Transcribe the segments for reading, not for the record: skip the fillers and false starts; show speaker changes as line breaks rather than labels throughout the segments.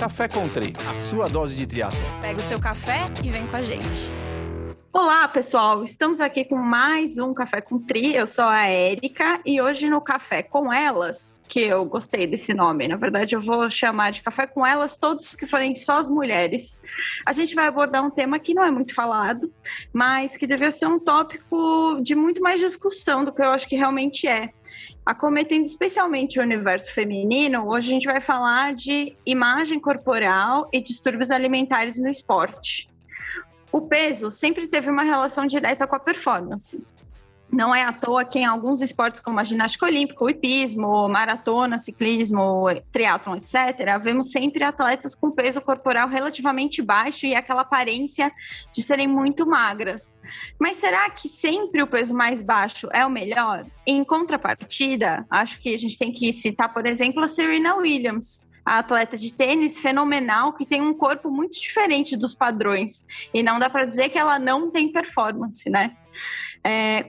Café Country, a sua dose de triatlon.
Pega o seu café e vem com a gente.
Olá, pessoal! Estamos aqui com mais um Café com Tri. Eu sou a Érica e hoje no Café com Elas, que eu gostei desse nome, na verdade eu vou chamar de Café com Elas todos que forem só as mulheres. A gente vai abordar um tema que não é muito falado, mas que deve ser um tópico de muito mais discussão do que eu acho que realmente é. Acometendo especialmente o universo feminino, hoje a gente vai falar de imagem corporal e distúrbios alimentares no esporte. O peso sempre teve uma relação direta com a performance. Não é à toa que em alguns esportes como a ginástica olímpica, o hipismo, maratona, ciclismo, triatlon, etc., vemos sempre atletas com peso corporal relativamente baixo e aquela aparência de serem muito magras. Mas será que sempre o peso mais baixo é o melhor? Em contrapartida, acho que a gente tem que citar, por exemplo, a Serena Williams, a atleta de tênis fenomenal que tem um corpo muito diferente dos padrões. E não dá para dizer que ela não tem performance, né?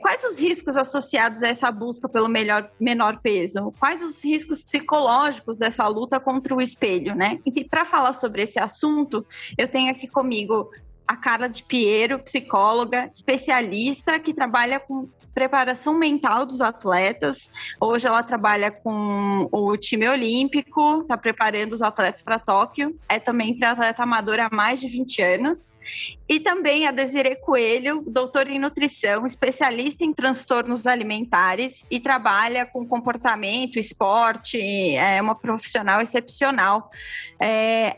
Quais os riscos associados a essa busca pelo menor peso? Quais os riscos psicológicos dessa luta contra o espelho, né? E para falar sobre esse assunto, eu tenho aqui comigo a Carla de Piero, psicóloga, especialista que trabalha com preparação mental dos atletas. Hoje ela trabalha com o time olímpico, está preparando os atletas para Tóquio, é também triatleta amadora há mais de 20 anos. E também a Desirê Coelho, doutora em nutrição, especialista em transtornos alimentares e trabalha com comportamento, esporte, é uma profissional excepcional.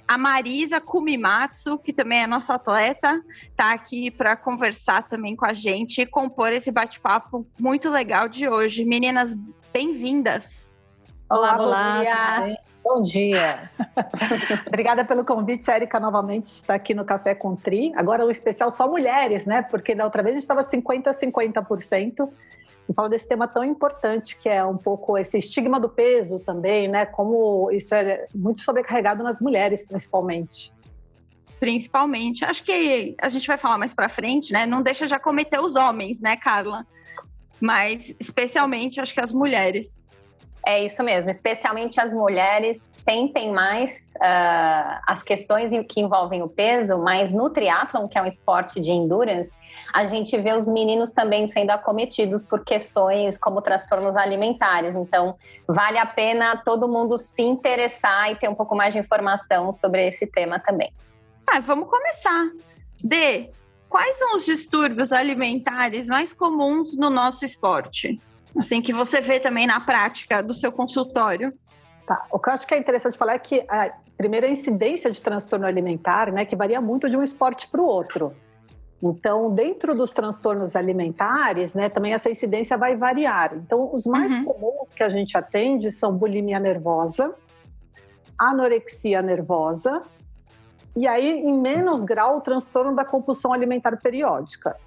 A Marisa Kumimatsu, que também é nossa atleta, está aqui para conversar também com a gente e compor esse bate-papo muito legal de hoje. Meninas, bem-vindas!
Olá,
Olá,
bom dia!
Bom dia!
Obrigada pelo convite, Érica, novamente está aqui no Café com Tri. Agora o especial só mulheres, né? Porque da outra vez a gente estava 50%. E fala desse tema tão importante que é um pouco esse estigma do peso também, né? Como isso é muito sobrecarregado nas mulheres, principalmente.
Principalmente. Acho que a gente vai falar mais pra frente, né? Não deixa de acometer os homens, né, Carla? Mas, especialmente, acho que as mulheres.
É isso mesmo, especialmente as mulheres sentem mais as questões que envolvem o peso, mas no triatlon, que é um esporte de endurance, a gente vê os meninos também sendo acometidos por questões como transtornos alimentares. Então, vale a pena todo mundo se interessar e ter um pouco mais de informação sobre esse tema também.
Vamos começar. Dê, quais são os distúrbios alimentares mais comuns no nosso esporte? Assim, que você vê também na prática do seu consultório.
Tá. O que eu acho que é interessante falar é que a primeira incidência de transtorno alimentar, né, que varia muito de um esporte para o outro. Então, dentro dos transtornos alimentares, né, também essa incidência vai variar. Então, os mais comuns que a gente atende são bulimia nervosa, anorexia nervosa, e aí, em menos grau, o transtorno da compulsão alimentar periódica.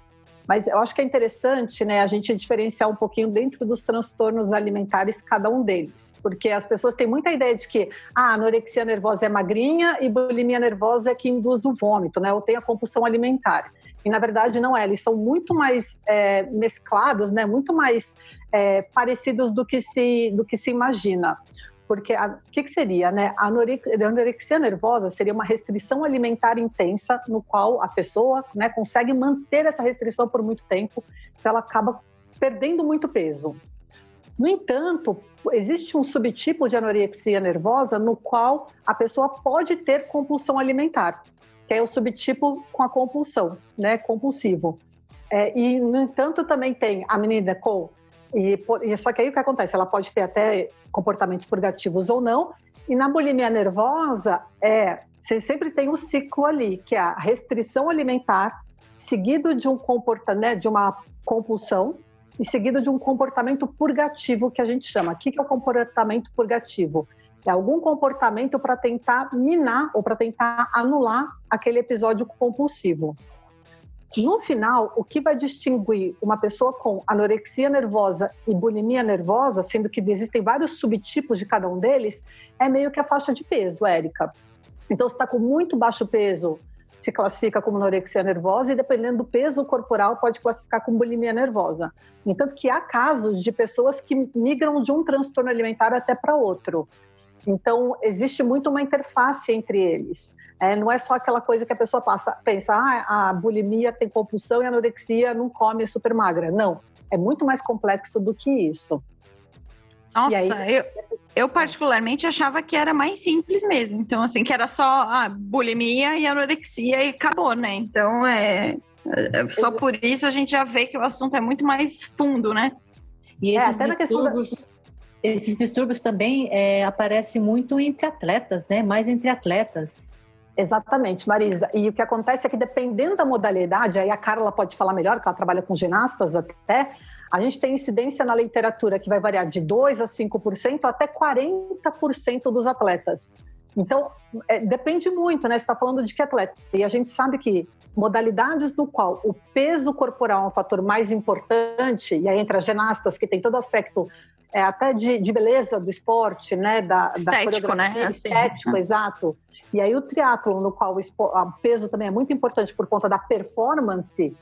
Mas eu acho que é interessante, né, a gente diferenciar um pouquinho dentro dos transtornos alimentares, cada um deles. Porque as pessoas têm muita ideia de que a anorexia nervosa é magrinha e bulimia nervosa é que induz o vômito, né, ou tem a compulsão alimentar. E, na verdade, não é. Eles são muito mais mesclados, né, muito mais parecidos do que se imagina. Porque o que seria, né? A anorexia nervosa seria uma restrição alimentar intensa no qual a pessoa, né, consegue manter essa restrição por muito tempo, então ela acaba perdendo muito peso. No entanto, existe um subtipo de anorexia nervosa no qual a pessoa pode ter compulsão alimentar, que é o subtipo com a compulsão, né, compulsivo. E, no entanto, também tem a menina só que aí o que acontece? Ela pode ter até comportamentos purgativos ou não, e na bulimia nervosa você sempre tem um ciclo ali, que é a restrição alimentar, seguido de de uma compulsão, e seguido de um comportamento purgativo, que a gente chama. O que é o comportamento purgativo? É algum comportamento para tentar minar ou para tentar anular aquele episódio compulsivo. No final, o que vai distinguir uma pessoa com anorexia nervosa e bulimia nervosa, sendo que existem vários subtipos de cada um deles, é meio que a faixa de peso, Érica. Então, se está com muito baixo peso, se classifica como anorexia nervosa, e dependendo do peso corporal, pode classificar como bulimia nervosa. Entanto que há casos de pessoas que migram de um transtorno alimentar até para outro. Então, existe muito uma interface entre eles. Não é só aquela coisa que a pessoa pensa, a bulimia tem compulsão e a anorexia não come, é super magra. Não, é muito mais complexo do que isso.
Nossa, eu particularmente achava que era mais simples mesmo. Então, assim, que era só a bulimia e anorexia e acabou, né? Então, só por isso a gente já vê que o assunto é muito mais fundo, né?
E esses distúrbios também aparecem muito entre atletas, né? Mais entre atletas.
Exatamente, Marisa. E o que acontece é que dependendo da modalidade, aí a Carla pode falar melhor, que ela trabalha com ginastas até, a gente tem incidência na literatura que vai variar de 2% a 5% até 40% dos atletas. Então, depende muito, né? Você está falando de que atleta? E a gente sabe que modalidades no qual o peso corporal é um fator mais importante, e aí entra ginastas, que tem todo o aspecto até de beleza do esporte, né?
Estético, né? Assim.
Estético, exato. E aí o triatlon, no qual o peso também é muito importante por conta da performance,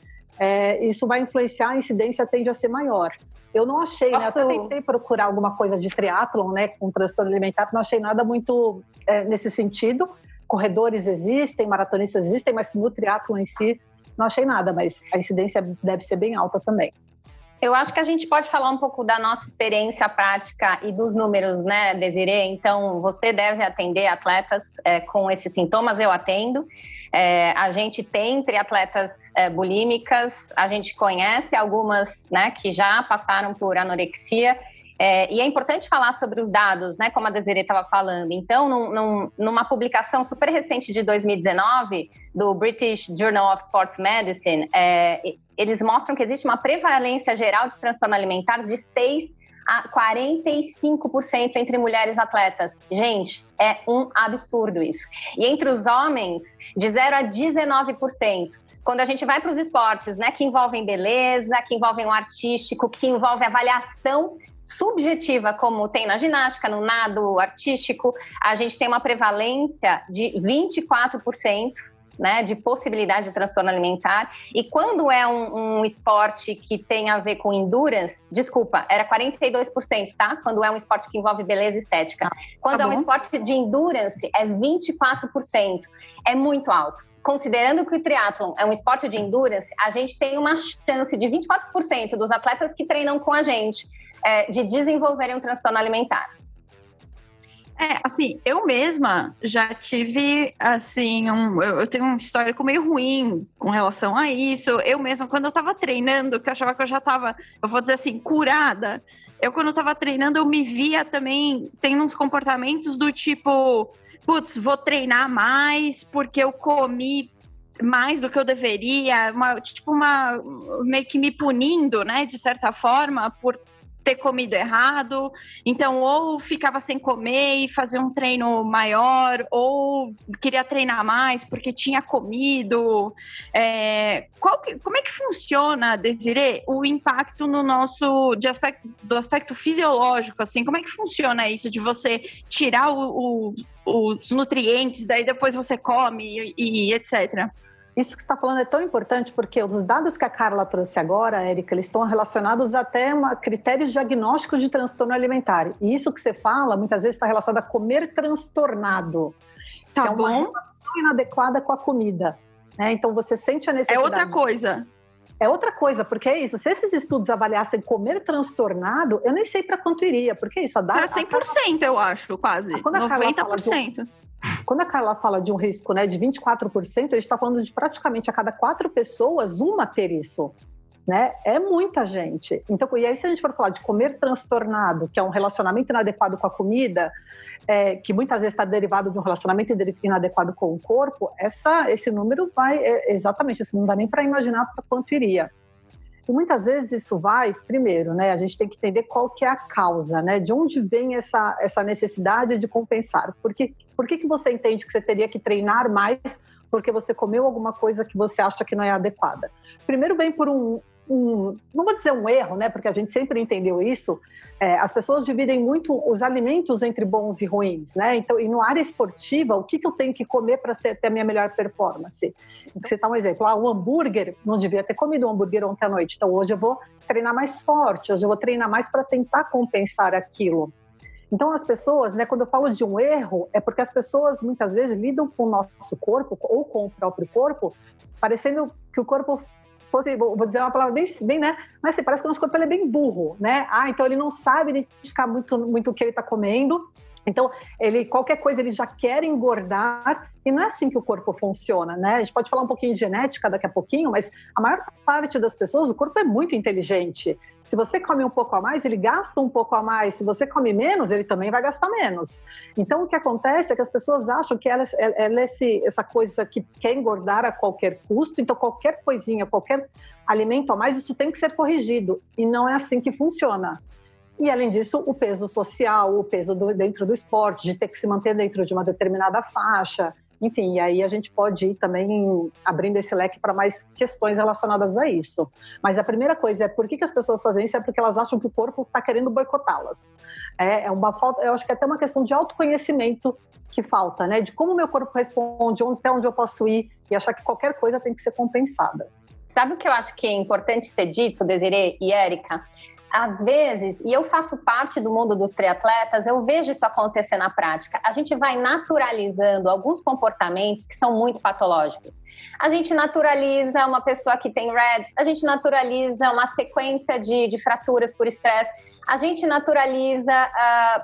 isso vai influenciar, a incidência tende a ser maior. Eu não achei, né? Eu até tentei procurar alguma coisa de triatlon, né? Com transtorno alimentar, não achei nada muito nesse sentido. Corredores existem, maratonistas existem, mas no triatlon em si não achei nada, mas a incidência deve ser bem alta também.
Eu acho que a gente pode falar um pouco da nossa experiência prática e dos números, né, Desirê? Então, você deve atender atletas com esses sintomas, eu atendo. A gente tem triatletas bulímicas, a gente conhece algumas, né, que já passaram por anorexia. E é importante falar sobre os dados, né, como a Desirê estava falando. Então, numa publicação super recente de 2019, do British Journal of Sports Medicine, eles mostram que existe uma prevalência geral de transtorno alimentar de 6% a 45% entre mulheres atletas. Gente, é um absurdo isso. E entre os homens, de 0% a 19%. Quando a gente vai para os esportes, né, que envolvem beleza, que envolvem o artístico, que envolve avaliação subjetiva, como tem na ginástica, no nado artístico, a gente tem uma prevalência de 24%, né, de possibilidade de transtorno alimentar. E quando é um esporte que tem a ver com endurance, desculpa, era 42%, tá? Quando é um esporte que envolve beleza e estética. Quando é um esporte de endurance, é 24%. É muito alto. Considerando que o triatlon é um esporte de endurance, a gente tem uma chance de 24% dos atletas que treinam com a gente de desenvolverem um transtorno alimentar.
Assim, eu mesma já tive, assim, eu tenho um histórico meio ruim com relação a isso. Eu mesma, quando eu tava treinando, que eu achava que eu já tava, eu vou dizer assim, curada, quando eu tava treinando, eu me via também tendo uns comportamentos do tipo, putz, vou treinar mais porque eu comi mais do que eu deveria, meio que me punindo, né, de certa forma, por ter comido errado. Então, ou ficava sem comer e fazer um treino maior, ou queria treinar mais porque tinha comido. Como é que funciona, Desirê, o impacto no nosso, do aspecto fisiológico, assim? Como é que funciona isso de você tirar os nutrientes, daí depois você come e etc.?
Isso que você está falando é tão importante porque os dados que a Carla trouxe agora, Érica, eles estão relacionados até a critérios diagnósticos de transtorno alimentar. E isso que você fala, muitas vezes está relacionado a comer transtornado.
Tá
que é uma
bom.
relação inadequada com a comida. Né? Então, você sente a necessidade...
É outra coisa.
É outra coisa, porque é isso. Se esses estudos avaliassem comer transtornado, eu nem sei para quanto iria, porque é isso.
Era 100%, eu acho, quase. 90%.
Quando a Carla fala de um risco, né, de 24%, a gente está falando de praticamente a cada 4 pessoas, uma ter isso. Né? É muita gente. Então, e aí, se a gente for falar de comer transtornado, que é um relacionamento inadequado com a comida, que muitas vezes está derivado de um relacionamento inadequado com o corpo, esse número vai exatamente, isso não dá nem para imaginar para quanto iria. E muitas vezes isso vai, primeiro, né, a gente tem que entender qual que é a causa, né, de onde vem essa necessidade de compensar. Por que você entende que você teria que treinar mais porque você comeu alguma coisa que você acha que não é adequada? Primeiro vem por não vou dizer um erro, né, porque a gente sempre entendeu isso, as pessoas dividem muito os alimentos entre bons e ruins, né, então, e na área esportiva, o que eu tenho que comer para ter a minha melhor performance? Vou citar um exemplo, um hambúrguer, não devia ter comido um hambúrguer ontem à noite, então hoje eu vou treinar mais forte, hoje eu vou treinar mais para tentar compensar aquilo. Então, as pessoas, né, quando eu falo de um erro, é porque as pessoas muitas vezes lidam com o nosso corpo ou com o próprio corpo, parecendo que o corpo fosse, vou dizer uma palavra bem, né? Mas assim, parece que o nosso corpo ele é bem burro, né? Então ele não sabe identificar muito o que ele está comendo. Então, qualquer coisa ele já quer engordar, e não é assim que o corpo funciona, né? A gente pode falar um pouquinho de genética daqui a pouquinho, mas a maior parte das pessoas, o corpo é muito inteligente. Se você come um pouco a mais, ele gasta um pouco a mais. Se você come menos, ele também vai gastar menos. Então, o que acontece é que as pessoas acham que ela é essa coisa que quer engordar a qualquer custo, então qualquer coisinha, qualquer alimento a mais, isso tem que ser corrigido. E não é assim que funciona. E, além disso, o peso social, o peso dentro do esporte, de ter que se manter dentro de uma determinada faixa. Enfim, e aí a gente pode ir também abrindo esse leque para mais questões relacionadas a isso. Mas a primeira coisa é, por que as pessoas fazem isso? É porque elas acham que o corpo está querendo boicotá-las. É uma falta, eu acho que é até uma questão de autoconhecimento que falta, né? De como o meu corpo responde, até onde eu posso ir, e achar que qualquer coisa tem que ser compensada.
Sabe o que eu acho que é importante ser dito, Desirê e Érica? Às vezes, e eu faço parte do mundo dos triatletas, eu vejo isso acontecer na prática. A gente vai naturalizando alguns comportamentos que são muito patológicos. A gente naturaliza uma pessoa que tem RED-S, a gente naturaliza uma sequência de fraturas por estresse, a gente naturaliza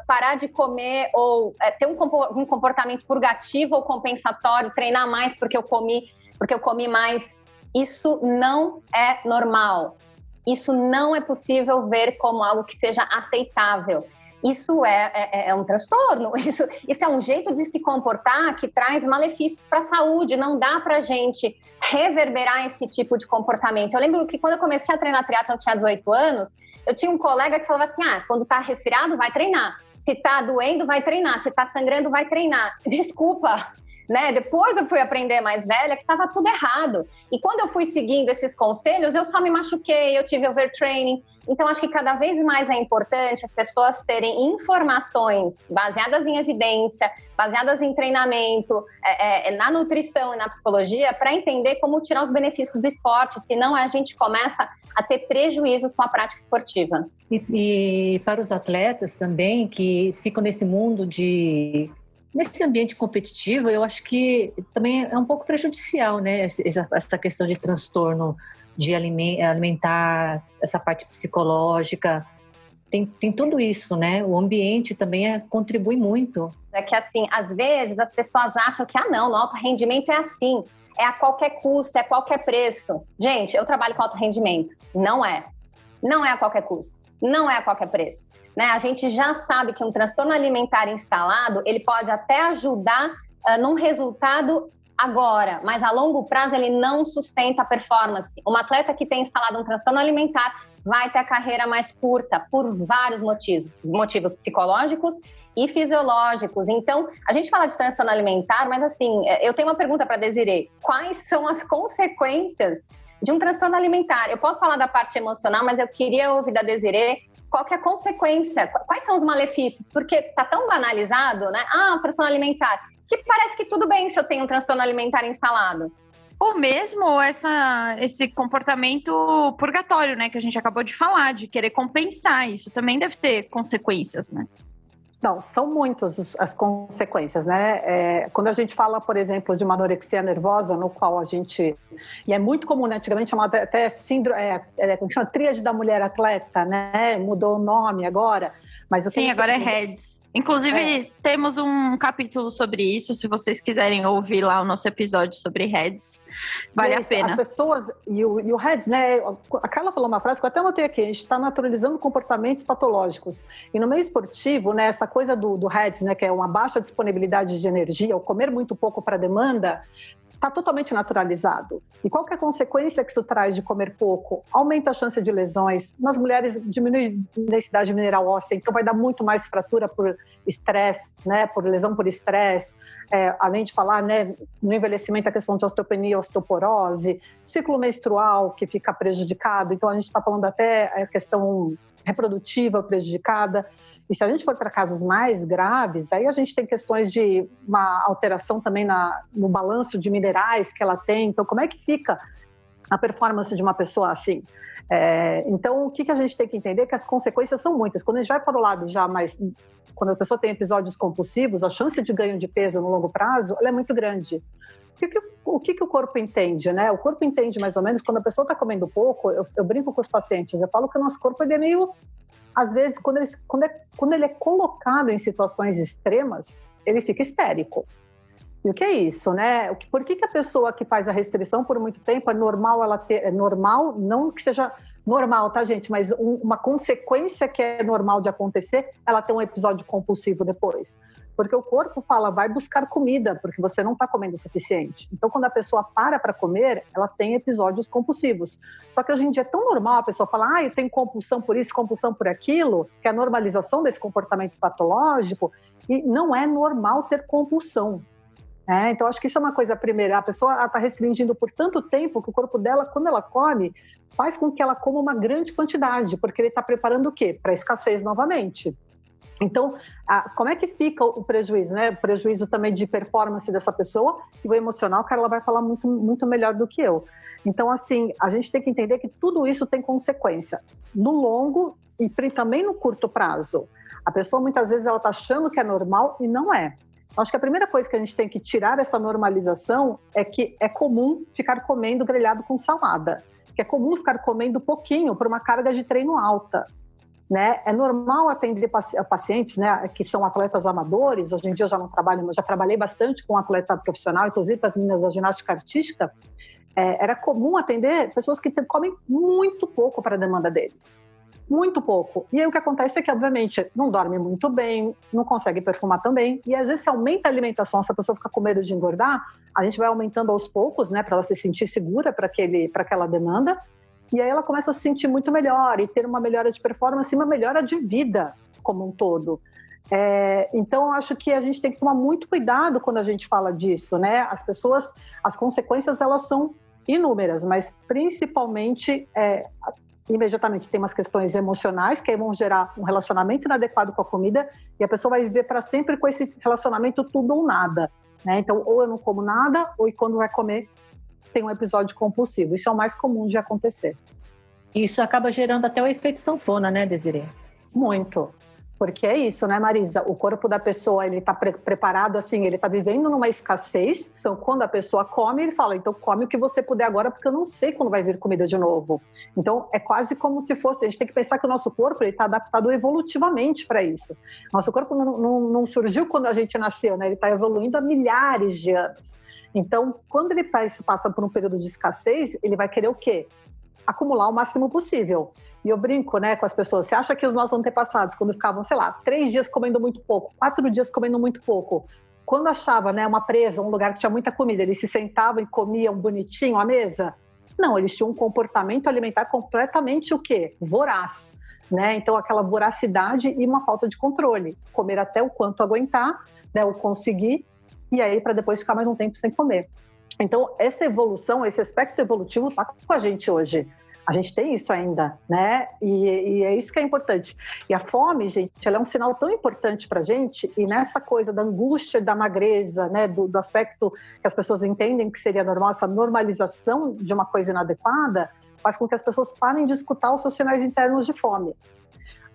parar de comer ou ter um comportamento purgativo ou compensatório, treinar mais porque eu comi mais. Isso não é normal. Isso não é possível ver como algo que seja aceitável. Isso é um transtorno, isso é um jeito de se comportar que traz malefícios para a saúde. Não dá para a gente reverberar esse tipo de comportamento. Eu lembro que quando eu comecei a treinar triatlon, eu tinha 18 anos, eu tinha um colega que falava assim, quando tá resfriado, vai treinar. Se tá doendo, vai treinar. Se tá sangrando, vai treinar. Desculpa, né? Depois eu fui aprender mais velha que estava tudo errado. E quando eu fui seguindo esses conselhos, eu só me machuquei, eu tive overtraining. Então, acho que cada vez mais é importante as pessoas terem informações baseadas em evidência, baseadas em treinamento, na nutrição e na psicologia, para entender como tirar os benefícios do esporte, senão a gente começa a ter prejuízos com a prática esportiva.
E para os atletas também, que ficam nesse mundo nesse ambiente competitivo, eu acho que também é um pouco prejudicial, né? Essa questão de transtorno de alimentar, essa parte psicológica, tem tudo isso, né? O ambiente também contribui muito.
É que, assim, às vezes as pessoas acham que, não, no alto rendimento é assim, é a qualquer custo, é a qualquer preço. Gente, eu trabalho com alto rendimento. Não é. Não é a qualquer custo. Não é a qualquer preço. Né? A gente já sabe que um transtorno alimentar instalado, ele pode até ajudar num resultado agora, mas a longo prazo ele não sustenta a performance. Um atleta que tem instalado um transtorno alimentar vai ter a carreira mais curta por vários motivos psicológicos e fisiológicos. Então, a gente fala de transtorno alimentar, mas assim, eu tenho uma pergunta para Desirê. Quais são as consequências de um transtorno alimentar? Eu posso falar da parte emocional, mas eu queria ouvir da Desirê qual que é a consequência, quais são os malefícios, porque está tão banalizado, né? Um transtorno alimentar, que parece que tudo bem se eu tenho um transtorno alimentar instalado.
Ou mesmo esse comportamento purgatório, né, que a gente acabou de falar, de querer compensar, isso também deve ter consequências, né?
Não, são muitas as consequências, né? Quando a gente fala, por exemplo, de uma anorexia nervosa, no qual a gente... E é muito comum, né? Antigamente chamava até síndrome... como chama? Tríade da mulher atleta, né? Mudou o nome agora. Mas
sim, agora é RED-S. Inclusive, temos um capítulo sobre isso, se vocês quiserem ouvir lá o nosso episódio sobre RED-S. Vale a pena.
As pessoas... E o RED-S, né? A Carla falou uma frase que eu até anotei aqui. A gente está naturalizando comportamentos patológicos. E no meio esportivo, né? Essa coisa do RED-S, né? Que é uma baixa disponibilidade de energia, ou comer muito pouco para demanda, está totalmente naturalizado. E qual que é a consequência que isso traz de comer pouco? Aumenta a chance de lesões. Nas mulheres, diminui a densidade mineral óssea, então vai dar muito mais fratura por estresse, né? Por lesão por estresse. Além de falar, né, no envelhecimento, a questão de osteopenia, osteoporose, ciclo menstrual que fica prejudicado. Então, a gente está falando até a questão reprodutiva prejudicada. E se a gente for para casos mais graves, aí a gente tem questões de uma alteração também no balanço de minerais que ela tem. Então, como é que fica a performance de uma pessoa assim? Então, o que a gente tem que entender é que as consequências são muitas. Quando a gente vai para o lado já mais... Quando a pessoa tem episódios compulsivos, a chance de ganho de peso no longo prazo ela é muito grande. O que o corpo entende, né? O corpo entende mais ou menos, quando a pessoa está comendo pouco, eu brinco com os pacientes, eu falo que o nosso corpo ele é meio... Às vezes, quando ele é colocado em situações extremas, ele fica histérico. E o que é isso, né? Por que a pessoa que faz a restrição por muito tempo é normal ela ter... É normal, não que seja normal, tá, gente? Mas uma consequência que é normal de acontecer, ela tem um episódio compulsivo depois. Porque o corpo fala, vai buscar comida, porque você não está comendo o suficiente. Então, quando a pessoa para comer, ela tem episódios compulsivos. Só que hoje em dia é tão normal a pessoa falar, eu tenho compulsão por isso, compulsão por aquilo, que é a normalização desse comportamento patológico, e não é normal ter compulsão. Então, acho que isso é uma coisa primeira. A pessoa está restringindo por tanto tempo que o corpo dela, quando ela come, faz com que ela coma uma grande quantidade, porque ele está preparando o quê? Para a escassez novamente. Então, como é que fica o prejuízo, né? O prejuízo também de performance dessa pessoa e o emocional, cara, ela vai falar muito, muito melhor do que eu. Então, assim, a gente tem que entender que tudo isso tem consequência no longo e também no curto prazo. A pessoa, muitas vezes, ela está achando que é normal e não é. Acho que a primeira coisa que a gente tem que tirar essa normalização é que é comum ficar comendo grelhado com salada, que é comum ficar comendo pouquinho por uma carga de treino alta. Né? É normal atender pacientes, né, que são atletas amadores. Hoje em dia eu já não trabalho, mas já trabalhei bastante com atleta profissional, inclusive para as meninas da ginástica artística. Era comum atender pessoas que comem muito pouco para a demanda deles. Muito pouco. E aí o que acontece é que, obviamente, não dorme muito bem, não consegue perfumar tão bem. E às vezes se aumenta a alimentação, se a pessoa fica com medo de engordar, a gente vai aumentando aos poucos, né, para ela se sentir segura para aquela demanda. E aí ela começa a se sentir muito melhor e ter uma melhora de performance e uma melhora de vida como um todo. Então, eu acho que a gente tem que tomar muito cuidado quando a gente fala disso, né? As consequências, elas são inúmeras, mas principalmente, imediatamente tem umas questões emocionais que aí vão gerar um relacionamento inadequado com a comida e a pessoa vai viver para sempre com esse relacionamento tudo ou nada, né? Então, ou eu não como nada, ou quando vai comer, tem um episódio compulsivo. Isso é o mais comum de acontecer.
Isso acaba gerando até o efeito sanfona, né, Desirê?
Muito. Porque é isso, né, Marisa? O corpo da pessoa, ele está preparado assim, ele está vivendo numa escassez. Então, quando a pessoa come, ele fala, então come o que você puder agora, porque eu não sei quando vai vir comida de novo. Então, é quase como se fosse... A gente tem que pensar que o nosso corpo está adaptado evolutivamente para isso. Nosso corpo não surgiu quando a gente nasceu, né? Ele está evoluindo há milhares de anos. Então, quando ele passa por um período de escassez, ele vai querer o quê? Acumular o máximo possível. E eu brinco, né, com as pessoas. Você acha que os nossos antepassados, quando ficavam, 3 dias comendo muito pouco, 4 dias comendo muito pouco, quando achava, né, uma presa, um lugar que tinha muita comida, eles se sentavam e comiam bonitinho à mesa? Não, eles tinham um comportamento alimentar completamente o quê? Voraz. Né? Então, aquela voracidade e uma falta de controle. Comer até o quanto aguentar, né, o conseguir, e aí para depois ficar mais um tempo sem comer. Então, essa evolução, esse aspecto evolutivo está com a gente hoje. A gente tem isso ainda, né? E é isso que é importante. E a fome, gente, ela é um sinal tão importante para a gente, e nessa coisa da angústia, da magreza, né, do aspecto que as pessoas entendem que seria normal, essa normalização de uma coisa inadequada, faz com que as pessoas parem de escutar os seus sinais internos de fome.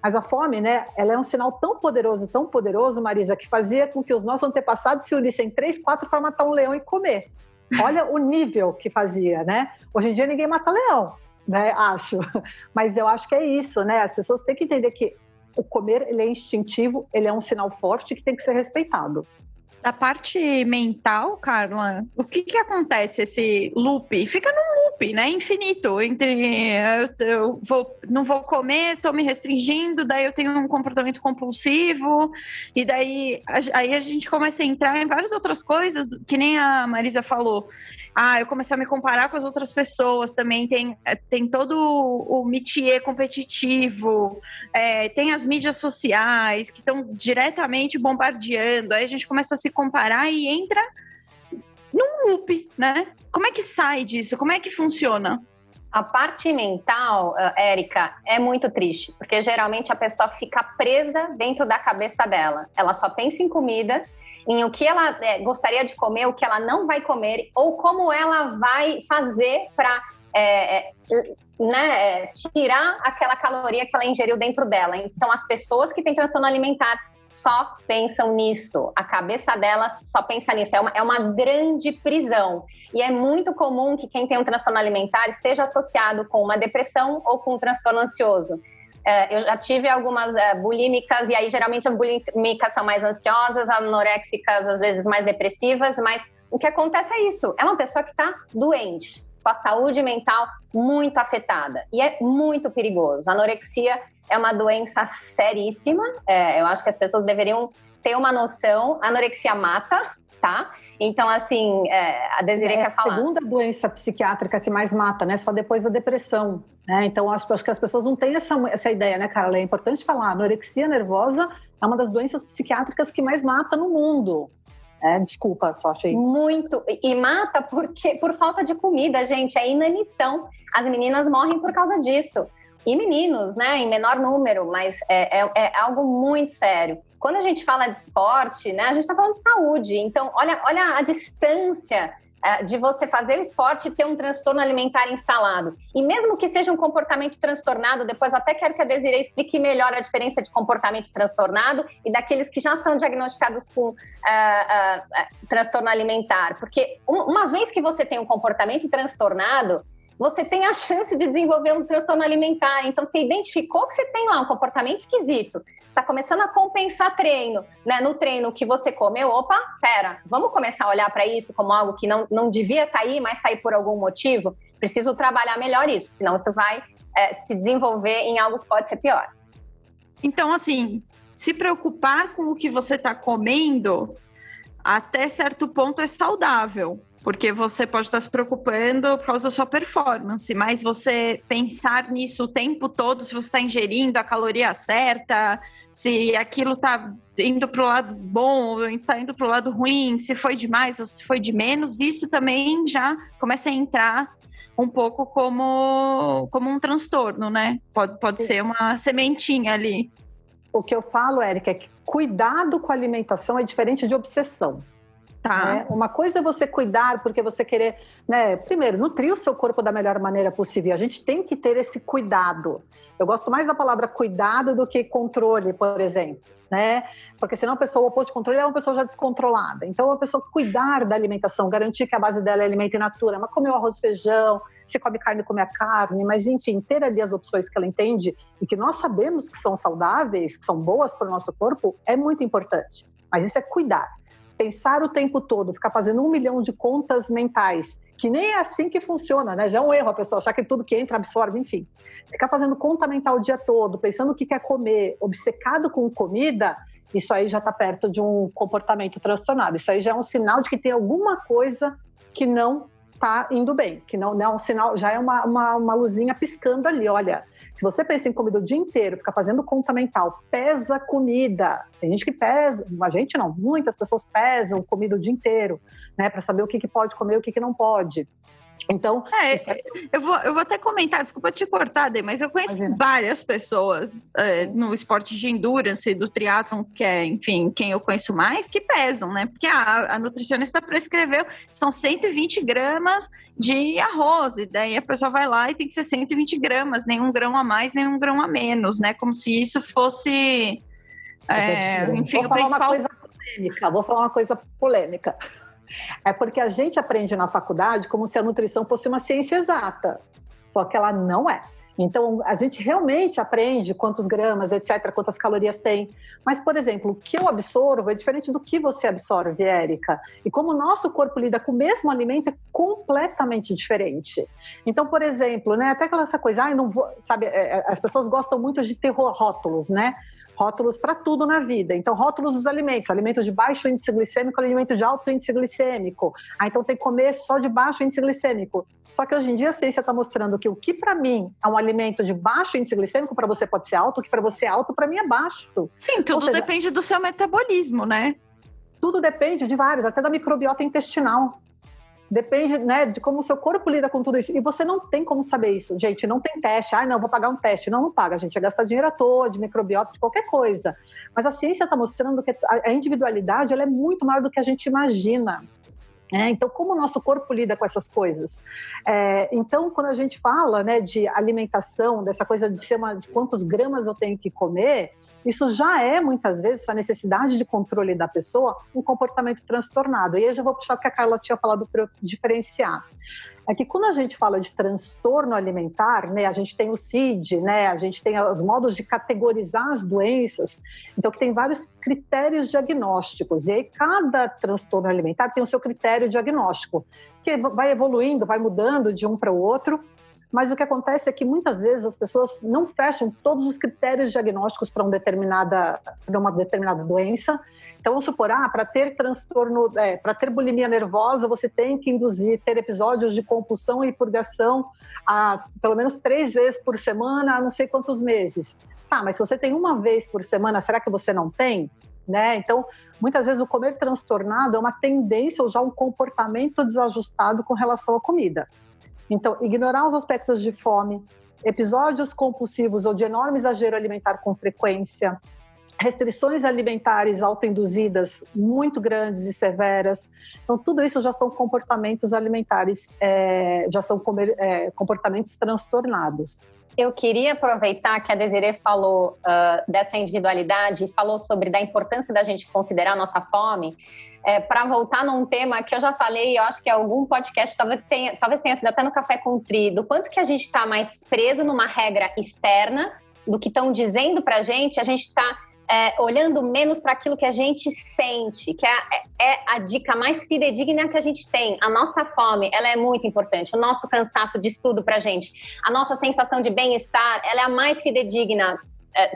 Mas a fome, né, ela é um sinal tão poderoso, Marisa, que fazia com que os nossos antepassados se unissem 3, 4 para matar um leão e comer. Olha o nível que fazia, né? Hoje em dia ninguém mata leão, né? Acho. Mas eu acho que é isso, né? As pessoas têm que entender que o comer, ele é instintivo, ele é um sinal forte que tem que ser respeitado.
Da parte mental, Carla, o que acontece esse loop? Fica num loop, né, infinito, entre não vou comer, tô me restringindo, daí eu tenho um comportamento compulsivo, e daí aí a gente começa a entrar em várias outras coisas, que nem a Marisa falou. Eu comecei a me comparar com as outras pessoas também, tem todo o métier competitivo, tem as mídias sociais que estão diretamente bombardeando, aí a gente começa a se comparar e entra num loop, né? Como é que sai disso? Como é que funciona?
A parte mental, Érica, é muito triste, porque geralmente a pessoa fica presa dentro da cabeça dela. Ela só pensa em comida, em o que ela gostaria de comer, o que ela não vai comer, ou como ela vai fazer para tirar aquela caloria que ela ingeriu dentro dela. Então, as pessoas que têm transtorno alimentar só pensam nisso, a cabeça delas só pensa nisso, é uma grande prisão. E é muito comum que quem tem um transtorno alimentar esteja associado com uma depressão ou com um transtorno ansioso. Eu já tive algumas bulímicas, e aí geralmente as bulímicas são mais ansiosas, anoréxicas às vezes mais depressivas, mas o que acontece é isso, é uma pessoa que está doente, com a saúde mental muito afetada, e é muito perigoso. A anorexia é uma doença seríssima, eu acho que as pessoas deveriam ter uma noção. A anorexia mata, tá? Então, assim, a Desiree quer falar.
É a segunda doença psiquiátrica que mais mata, né? Só depois da depressão, né? Então, acho que as pessoas não têm essa ideia, né, Carla? É importante falar, a anorexia nervosa é uma das doenças psiquiátricas que mais mata no mundo. Desculpa, só achei.
Muito. E mata por falta de comida, gente. É inanição. As meninas morrem por causa disso. E meninos, né, em menor número, mas é algo muito sério. Quando a gente fala de esporte, né, a gente está falando de saúde. Então, olha a distância de você fazer o esporte e ter um transtorno alimentar instalado. E mesmo que seja um comportamento transtornado, depois eu até quero que a Desiree explique melhor a diferença de comportamento transtornado e daqueles que já são diagnosticados com transtorno alimentar. Porque uma vez que você tem um comportamento transtornado, você tem a chance de desenvolver um transtorno alimentar. Então, você identificou que você tem lá um comportamento esquisito, você está começando a compensar treino, né? No treino que você comeu, vamos começar a olhar para isso como algo que não devia estar aí, mas está aí por algum motivo? Preciso trabalhar melhor isso, senão isso vai se desenvolver em algo que pode ser pior.
Então, assim, se preocupar com o que você está comendo, até certo ponto é saudável. Porque você pode estar se preocupando por causa da sua performance, mas você pensar nisso o tempo todo, se você está ingerindo a caloria certa, se aquilo está indo para o lado bom ou está indo para o lado ruim, se foi de mais ou se foi de menos, isso também já começa a entrar um pouco como um transtorno, né? Pode ser uma sementinha ali.
O que eu falo, Érica, é que cuidado com a alimentação é diferente de obsessão.
Tá.
Uma coisa é você cuidar porque você querer, né, primeiro, nutrir o seu corpo da melhor maneira possível. A gente tem que ter esse cuidado. Eu gosto mais da palavra cuidado do que controle, por exemplo, né? Porque senão a pessoa, o oposto de controle é uma pessoa já descontrolada. Então, a pessoa cuidar da alimentação, garantir que a base dela é alimento in natura, mas comer o arroz e feijão, se come carne, comer a carne, mas enfim, ter ali as opções que ela entende e que nós sabemos que são saudáveis, que são boas para o nosso corpo, é muito importante. Mas isso é cuidar. Pensar o tempo todo, ficar fazendo 1 milhão de contas mentais, que nem é assim que funciona, né? Já é um erro a pessoa achar que tudo que entra absorve, enfim. Ficar fazendo conta mental o dia todo, pensando o que quer comer, obcecado com comida, isso aí já está perto de um comportamento transtornado. Isso aí já é um sinal de que tem alguma coisa que não está indo bem, que não é um sinal, já é uma luzinha piscando ali, olha. Se você pensa em comida o dia inteiro, fica fazendo conta mental, pesa comida. Tem gente que pesa, a gente não, muitas pessoas pesam comida o dia inteiro, né, para saber o que pode comer e o que não pode. Então,
eu vou até comentar, desculpa te cortar, Dê, mas eu conheço várias pessoas no esporte de endurance, do triatlon, que é, enfim, quem eu conheço mais, que pesam, né? Porque a nutricionista prescreveu, são 120 gramas de arroz, e daí a pessoa vai lá e tem que ser 120 gramas, nenhum grão a mais, nenhum grão a menos, né? Como se isso fosse, enfim, o principal...
Vou falar uma coisa polêmica. É porque a gente aprende na faculdade como se a nutrição fosse uma ciência exata, só que ela não é. Então, a gente realmente aprende quantos gramas, etc., quantas calorias tem. Mas, por exemplo, o que eu absorvo é diferente do que você absorve, Érica. E como o nosso corpo lida com o mesmo alimento é completamente diferente. Então, por exemplo, né, até aquela essa coisa, não vou, sabe, as pessoas gostam muito de ter rótulos, né? Rótulos para tudo na vida. Então, rótulos dos alimentos. Alimentos de baixo índice glicêmico, alimento de alto índice glicêmico. Então tem que comer só de baixo índice glicêmico. Só que hoje em dia a ciência está mostrando que o que para mim é um alimento de baixo índice glicêmico, para você pode ser alto, o que para você é alto, para mim é baixo.
Sim, tudo depende do seu metabolismo, né?
Tudo depende de vários, até da microbiota intestinal. Depende, né, de como o seu corpo lida com tudo isso. E você não tem como saber isso, gente. Não tem teste. Não, vou pagar um teste. Não paga, gente. É gastar dinheiro à toa, de microbiota, de qualquer coisa. Mas a ciência está mostrando que a individualidade ela é muito maior do que a gente imagina. Então, como o nosso corpo lida com essas coisas? Então, quando a gente fala, né, de alimentação, dessa coisa de quantos gramas eu tenho que comer, isso já é, muitas vezes, essa necessidade de controle da pessoa, um comportamento transtornado. E aí eu já vou puxar o que a Carla tinha falado para eu diferenciar. É que quando a gente fala de transtorno alimentar, né, a gente tem o CID, né, a gente tem os modos de categorizar as doenças, então que tem vários critérios diagnósticos, e aí cada transtorno alimentar tem o seu critério diagnóstico, que vai evoluindo, vai mudando de um para o outro, mas o que acontece é que muitas vezes as pessoas não fecham todos os critérios diagnósticos para uma determinada doença. Então, vamos supor, para ter transtorno, para ter bulimia nervosa, você tem que ter episódios de compulsão e purgação pelo menos 3 vezes por semana, há não sei quantos meses. Mas se você tem uma vez por semana, será que você não tem? Né? Então, muitas vezes o comer transtornado é uma tendência ou já um comportamento desajustado com relação à comida. Então, ignorar os aspectos de fome, episódios compulsivos ou de enorme exagero alimentar com frequência, restrições alimentares autoinduzidas muito grandes e severas. Então, tudo isso já são comportamentos alimentares, já são comportamentos transtornados.
Eu queria aproveitar que a Desirê falou dessa individualidade e falou da importância da gente considerar a nossa fome, para voltar num tema que eu já falei, eu acho que algum podcast, talvez tenha sido até no Café com Tri, do quanto que a gente está mais preso numa regra externa, do que estão dizendo para a gente está olhando menos para aquilo que a gente sente, que é a dica mais fidedigna que a gente tem. A nossa fome, ela é muito importante. O nosso cansaço de estudo para a gente, a nossa sensação de bem-estar, ela é a mais fidedigna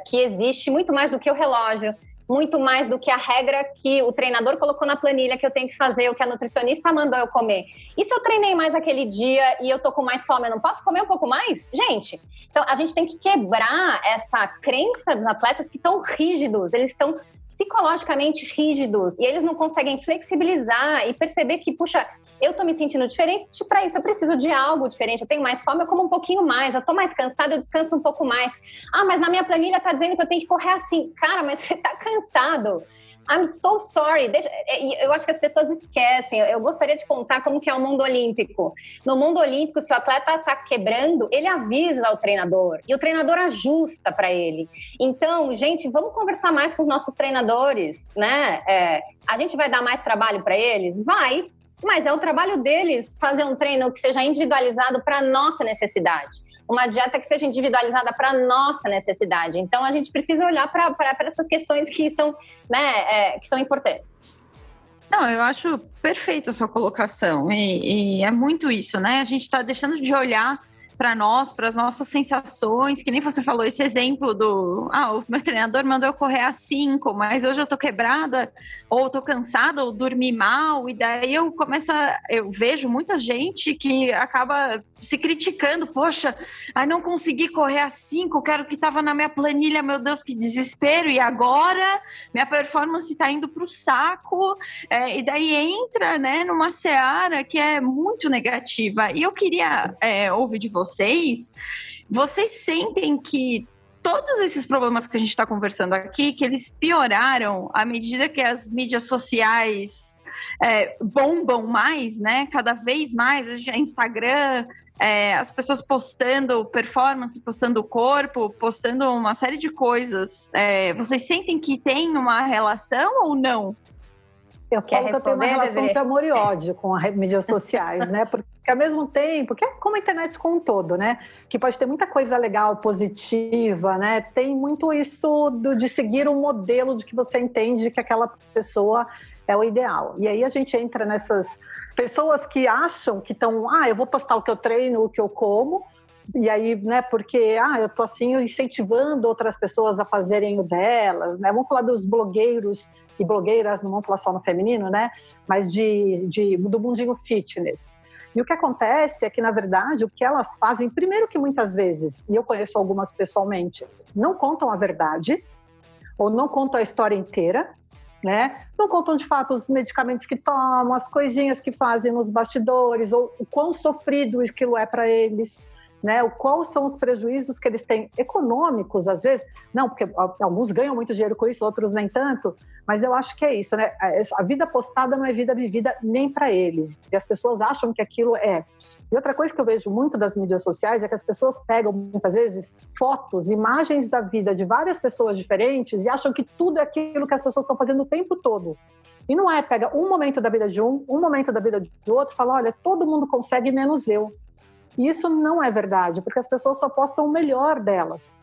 que existe, muito mais do que o relógio, muito mais do que a regra que o treinador colocou na planilha que eu tenho que fazer, o que a nutricionista mandou eu comer. E se eu treinei mais aquele dia e eu tô com mais fome, eu não posso comer um pouco mais? Gente, então a gente tem que quebrar essa crença dos atletas que estão rígidos, eles estão psicologicamente rígidos e eles não conseguem flexibilizar e perceber que, puxa, eu tô me sentindo diferente, para isso eu preciso de algo diferente, eu tenho mais fome, eu como um pouquinho mais, eu tô mais cansada, eu descanso um pouco mais. Mas na minha planilha tá dizendo que eu tenho que correr assim. Cara, mas você tá cansado. I'm so sorry. Eu acho que as pessoas esquecem. Eu gostaria de contar como que é o mundo olímpico. No mundo olímpico, se o atleta tá quebrando, ele avisa ao treinador e o treinador ajusta para ele. Então, gente, vamos conversar mais com os nossos treinadores, né? A gente vai dar mais trabalho para eles? Vai. Mas é o trabalho deles fazer um treino que seja individualizado para a nossa necessidade. Uma dieta que seja individualizada para a nossa necessidade. Então, a gente precisa olhar para essas questões que são, que são importantes.
Não, eu acho perfeita a sua colocação. E é muito isso, né? A gente está deixando de olhar para nós, para as nossas sensações, que nem você falou, esse exemplo do o meu treinador mandou eu correr às 5, mas hoje eu tô quebrada, ou tô cansada, ou dormi mal, e daí eu vejo muita gente que acaba se criticando, poxa, não consegui correr às 5, quero que tava na minha planilha, meu Deus, que desespero, e agora minha performance tá indo pro saco, e daí entra, né, numa seara que é muito negativa. E eu queria ouvir de vocês sentem que todos esses problemas que a gente está conversando aqui, que eles pioraram à medida que as mídias sociais bombam mais, né? Cada vez mais, Instagram, as pessoas postando performance, postando corpo, postando uma série de coisas. Vocês sentem que tem uma relação ou não?
Eu falo que eu tenho uma relação de amor e ódio com as mídias sociais, né? Porque ao mesmo tempo, que é como a internet como um todo, né? Que pode ter muita coisa legal, positiva, né? Tem muito isso de seguir um modelo de que você entende que aquela pessoa é o ideal. E aí a gente entra nessas pessoas que acham que estão, eu vou postar o que eu treino, o que eu como, e aí, né, porque, eu tô assim incentivando outras pessoas a fazerem o delas, né? Vamos falar dos blogueiros e blogueiras, não vamos falar só no feminino, né? Mas do mundinho fitness. E o que acontece é que, na verdade, o que elas fazem, primeiro que muitas vezes, e eu conheço algumas pessoalmente, não contam a verdade, ou não contam a história inteira, né? Não contam de fato os medicamentos que tomam, as coisinhas que fazem nos bastidores, ou o quão sofrido aquilo é para eles. né? Quais são os prejuízos que eles têm econômicos, às vezes? Não, porque alguns ganham muito dinheiro com isso, outros nem tanto, mas eu acho que é isso, né? A vida postada não é vida vivida nem para eles, e as pessoas acham que aquilo é. E outra coisa que eu vejo muito das mídias sociais é que as pessoas pegam, muitas vezes, fotos, imagens da vida de várias pessoas diferentes e acham que tudo é aquilo que as pessoas estão fazendo o tempo todo. E não é, pega um momento da vida de um momento da vida de outro e fala, olha, todo mundo consegue menos eu. E isso não é verdade, porque as pessoas só postam o melhor delas.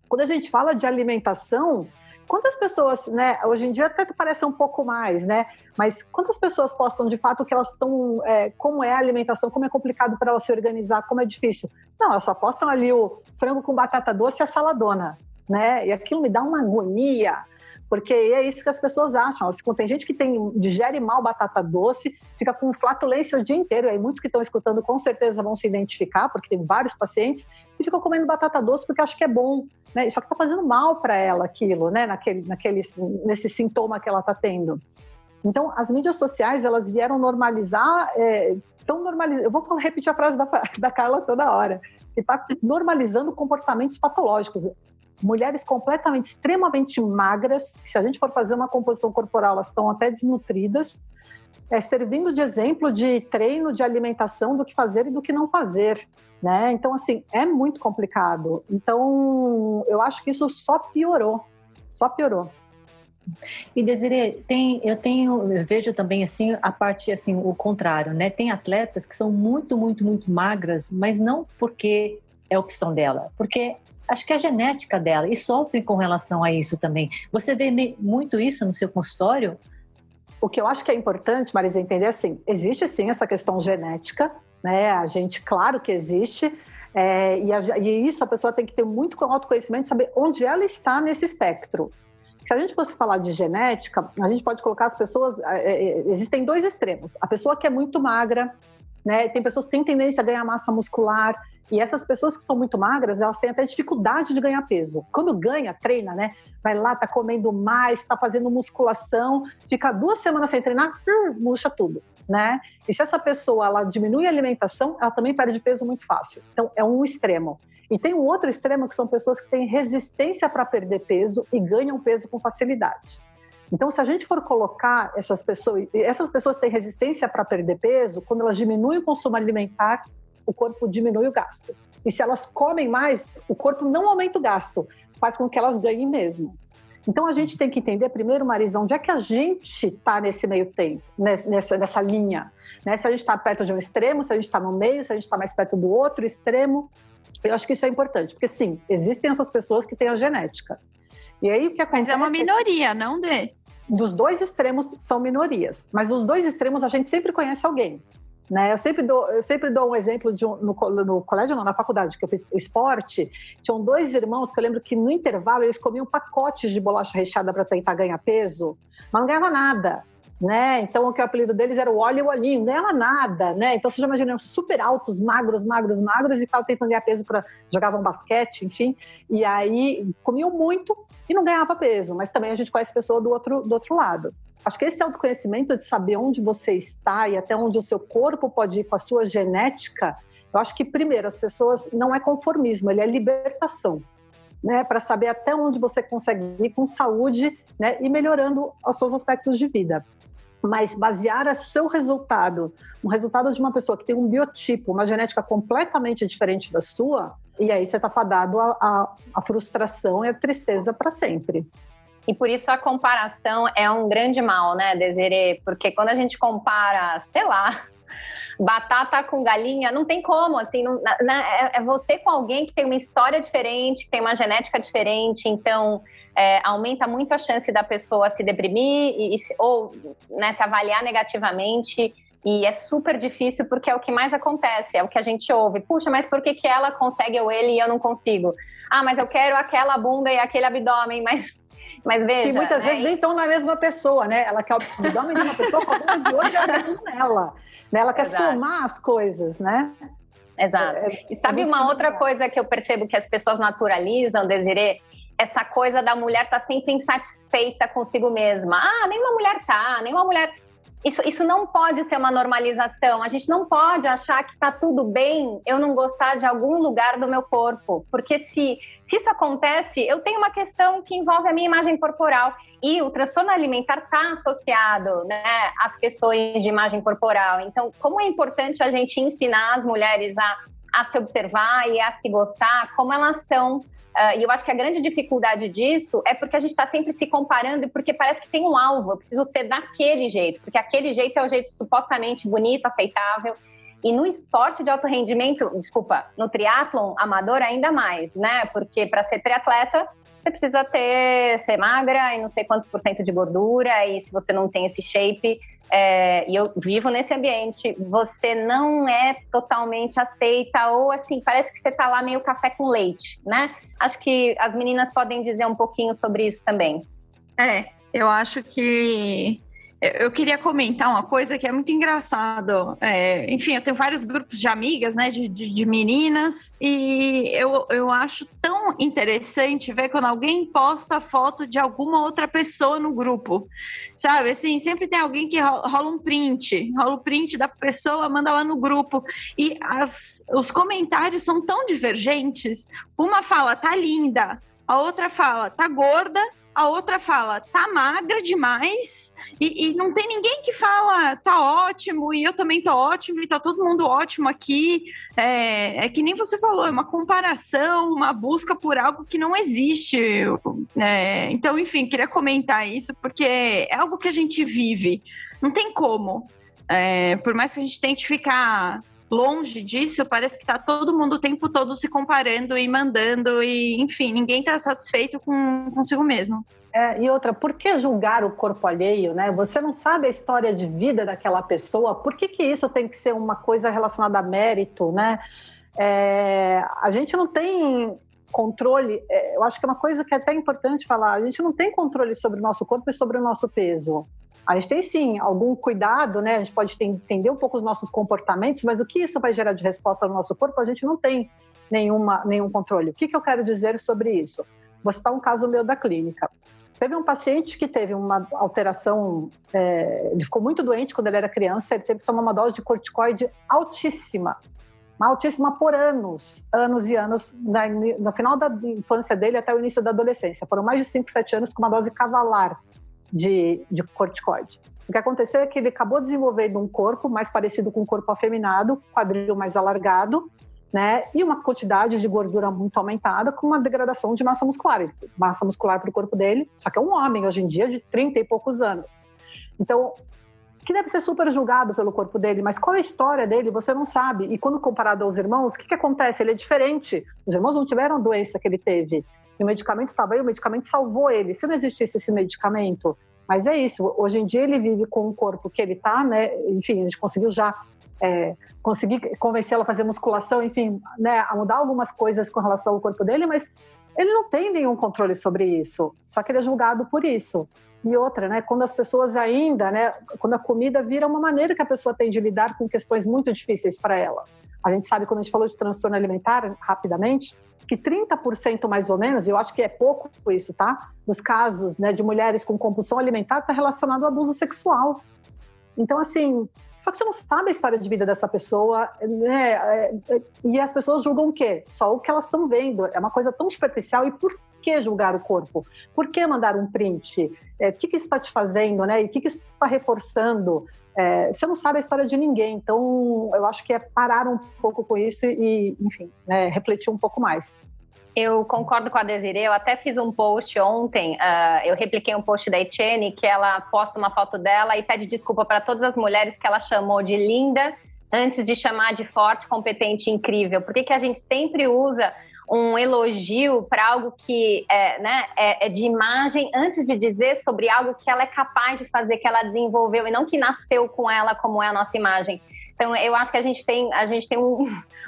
Quando a gente fala de alimentação, quantas pessoas, né, hoje em dia até que parece um pouco mais, né, mas quantas pessoas postam de fato que elas estão, como é a alimentação, como é complicado para elas se organizar, como é difícil? Não, elas só postam ali o frango com batata doce e a saladona, né, e aquilo me dá uma agonia, porque é isso que as pessoas acham. Tem gente que digere mal batata doce, fica com flatulência o dia inteiro, e aí muitos que estão escutando com certeza vão se identificar, porque tem vários pacientes que ficam comendo batata doce porque acham que é bom, né? Só que está fazendo mal para ela aquilo, né? Nesse sintoma que ela está tendo. Então, as mídias sociais, elas vieram normalizar, eu vou repetir a frase da Carla toda hora, que está normalizando comportamentos patológicos. Mulheres completamente, extremamente magras, que se a gente for fazer uma composição corporal, elas estão até desnutridas, servindo de exemplo de treino, de alimentação, do que fazer e do que não fazer, né? Então, assim, é muito complicado. Então, eu acho que isso só piorou.
E Desirê, eu vejo também assim a parte assim, o contrário, né? Tem atletas que são muito, muito, muito magras, mas não porque é opção dela, porque acho que é a genética dela, e sofrem com relação a isso também. Você vê muito isso no seu consultório?
O que eu acho que é importante, Marisa, entender assim, existe sim essa questão genética, né? A gente, claro que existe, e isso a pessoa tem que ter muito autoconhecimento, saber onde ela está nesse espectro. Se a gente fosse falar de genética, a gente pode colocar as pessoas, existem dois extremos. A pessoa que é muito magra, né? Tem pessoas que têm tendência a ganhar massa muscular, e essas pessoas que são muito magras, elas têm até dificuldade de ganhar peso. Quando ganha, treina, né? Vai lá, tá comendo mais, tá fazendo musculação, fica 2 semanas sem treinar, murcha tudo, né? E se essa pessoa, ela diminui a alimentação, ela também perde peso muito fácil. Então, é um extremo. E tem um outro extremo, que são pessoas que têm resistência para perder peso e ganham peso com facilidade. Então, se a gente for colocar essas pessoas têm resistência para perder peso, quando elas diminuem o consumo alimentar, o corpo diminui o gasto. E se elas comem mais, o corpo não aumenta o gasto, faz com que elas ganhem mesmo. Então, a gente tem que entender primeiro, Marisa, onde é que a gente está nesse meio tempo, nessa linha, né? Se a gente está perto de um extremo, se a gente está no meio, se a gente está mais perto do outro extremo. Eu acho que isso é importante, porque sim, existem essas pessoas que têm a genética. E aí, o que acontece...
Mas é uma minoria, não Dê?
Dos dois extremos são minorias, mas os dois extremos a gente sempre conhece alguém. Né? Eu sempre dou um exemplo no colégio, não, na faculdade, que eu fiz esporte. Tinham 2 irmãos que eu lembro que no intervalo eles comiam pacotes de bolacha recheada para tentar ganhar peso, mas não ganhava nada, né? Então o apelido deles era o óleo e o olhinho, não ganhava nada, né? Então você já imagina, super altos, magros, e estavam tentando ganhar peso, jogavam basquete, enfim, e aí comiam muito e não ganhava peso, mas também a gente conhece pessoa do outro lado. Acho que esse autoconhecimento de saber onde você está e até onde o seu corpo pode ir com a sua genética, eu acho que, primeiro, as pessoas, não é conformismo, ele é libertação, né? Para saber até onde você consegue ir com saúde, né? E melhorando os seus aspectos de vida. Mas basear o seu resultado, um resultado de uma pessoa que tem um biotipo, uma genética completamente diferente da sua, e aí você está fadado à frustração e à tristeza para sempre.
E por isso a comparação é um grande mal, né, Desirê? Porque quando a gente compara, sei lá, batata com galinha, não tem como, assim, é você com alguém que tem uma história diferente, que tem uma genética diferente, então aumenta muito a chance da pessoa se deprimir ou né, se avaliar negativamente, e é super difícil porque é o que mais acontece, é o que a gente ouve. Puxa, mas por que ela consegue ou ele e eu não consigo? Ah, mas eu quero aquela bunda e aquele abdômen, mas veja...
E muitas vezes nem estão na mesma pessoa, né? Ela quer o abdômen de uma pessoa com a bunda de outra, ela quer com ela. Né? Ela quer somar as coisas, né?
Exato. E sabe uma outra coisa que eu percebo que as pessoas naturalizam, Desirê? Essa coisa da mulher estar sempre insatisfeita consigo mesma. Ah, nenhuma mulher tá, nenhuma mulher... Isso não pode ser uma normalização. A gente não pode achar que está tudo bem eu não gostar de algum lugar do meu corpo. Porque se isso acontece, eu tenho uma questão que envolve a minha imagem corporal. E o transtorno alimentar está associado, né, às questões de imagem corporal. Então, como é importante a gente ensinar as mulheres a se observar e a se gostar como elas são. E eu acho que a grande dificuldade disso é porque a gente está sempre se comparando e porque parece que tem um alvo, eu preciso ser daquele jeito, porque aquele jeito é o jeito supostamente bonito, aceitável. E no esporte de alto rendimento, no triatlon amador ainda mais, né? Porque para ser triatleta, você precisa ser magra e não sei quantos % de gordura, e se você não tem esse shape, e eu vivo nesse ambiente, você não é totalmente aceita, ou assim, parece que você tá lá meio café com leite, né? Acho que as meninas podem dizer um pouquinho sobre isso também.
Eu acho que... Eu queria comentar uma coisa que é muito engraçado. Enfim, eu tenho vários grupos de amigas, né, de meninas, e eu acho tão interessante ver quando alguém posta foto de alguma outra pessoa no grupo, sabe? Assim, sempre tem alguém que rola o print da pessoa, manda lá no grupo, e os comentários são tão divergentes. Uma fala, tá linda, a outra fala, tá gorda, a outra fala, tá magra demais, e não tem ninguém que fala, tá ótimo, e eu também tô ótimo, e tá todo mundo ótimo aqui. É que nem você falou, é uma comparação, uma busca por algo que não existe. Então, enfim, queria comentar isso, porque é algo que a gente vive, não tem como. Por mais que a gente tente ficar longe disso, parece que tá todo mundo o tempo todo se comparando e mandando, e enfim, ninguém tá satisfeito consigo mesmo.
E outra, por que julgar o corpo alheio, né? Você não sabe a história de vida daquela pessoa, por que isso tem que ser uma coisa relacionada a mérito, né? A gente não tem controle, eu acho que é uma coisa que é até importante falar, a gente não tem controle sobre o nosso corpo e sobre o nosso peso. A gente tem, sim, algum cuidado, né? A gente pode entender um pouco os nossos comportamentos, mas o que isso vai gerar de resposta no nosso corpo, a gente não tem nenhum controle. O que eu quero dizer sobre isso? Vou citar um caso meu da clínica. Teve um paciente que teve uma alteração, ele ficou muito doente quando ele era criança, ele teve que tomar uma dose de corticoide altíssima por anos e anos, no final da infância dele até o início da adolescência. Foram mais de 5, 7 anos com uma dose cavalar de corticoide. O que aconteceu é que ele acabou desenvolvendo um corpo mais parecido com um corpo afeminado, quadril mais alargado, né? E uma quantidade de gordura muito aumentada, com uma degradação de massa muscular. Massa muscular para o corpo dele, só que é um homem hoje em dia de 30 e poucos anos. Então, que deve ser super julgado pelo corpo dele, mas qual é a história dele, você não sabe. E quando comparado aos irmãos, o que acontece? Ele é diferente. Os irmãos não tiveram a doença que ele teve. E o medicamento estava aí, o medicamento salvou ele. Se não existisse esse medicamento, mas é isso. Hoje em dia ele vive com o corpo que ele está, né? Enfim, a gente conseguiu já conseguir convencê-lo a fazer musculação, enfim, né? A mudar algumas coisas com relação ao corpo dele, mas ele não tem nenhum controle sobre isso. Só que ele é julgado por isso. E outra, né? Quando as pessoas ainda, né? Quando a comida vira uma maneira que a pessoa tem de lidar com questões muito difíceis para ela. A gente sabe, quando a gente falou de transtorno alimentar, rapidamente, que 30% mais ou menos, eu acho que é pouco isso, tá? Nos casos, né, de mulheres com compulsão alimentar, está relacionado ao abuso sexual. Então, assim, só que você não sabe a história de vida dessa pessoa, né? E as pessoas julgam o quê? Só o que elas estão vendo. É uma coisa tão superficial. E por que julgar o corpo? Por que mandar um print? O que isso está te fazendo, né? E o que isso está reforçando? Você não sabe a história de ninguém. Então, eu acho que é parar um pouco com isso e, enfim, né, refletir um pouco mais.
Eu concordo com a Desiree, eu até fiz um post ontem, eu repliquei um post da Etienne, que ela posta uma foto dela e pede desculpa para todas as mulheres que ela chamou de linda, antes de chamar de forte, competente e incrível. Por que a gente sempre usa um elogio para algo que é de imagem, antes de dizer sobre algo que ela é capaz de fazer, que ela desenvolveu, e não que nasceu com ela, como é a nossa imagem? Então, eu acho que a gente tem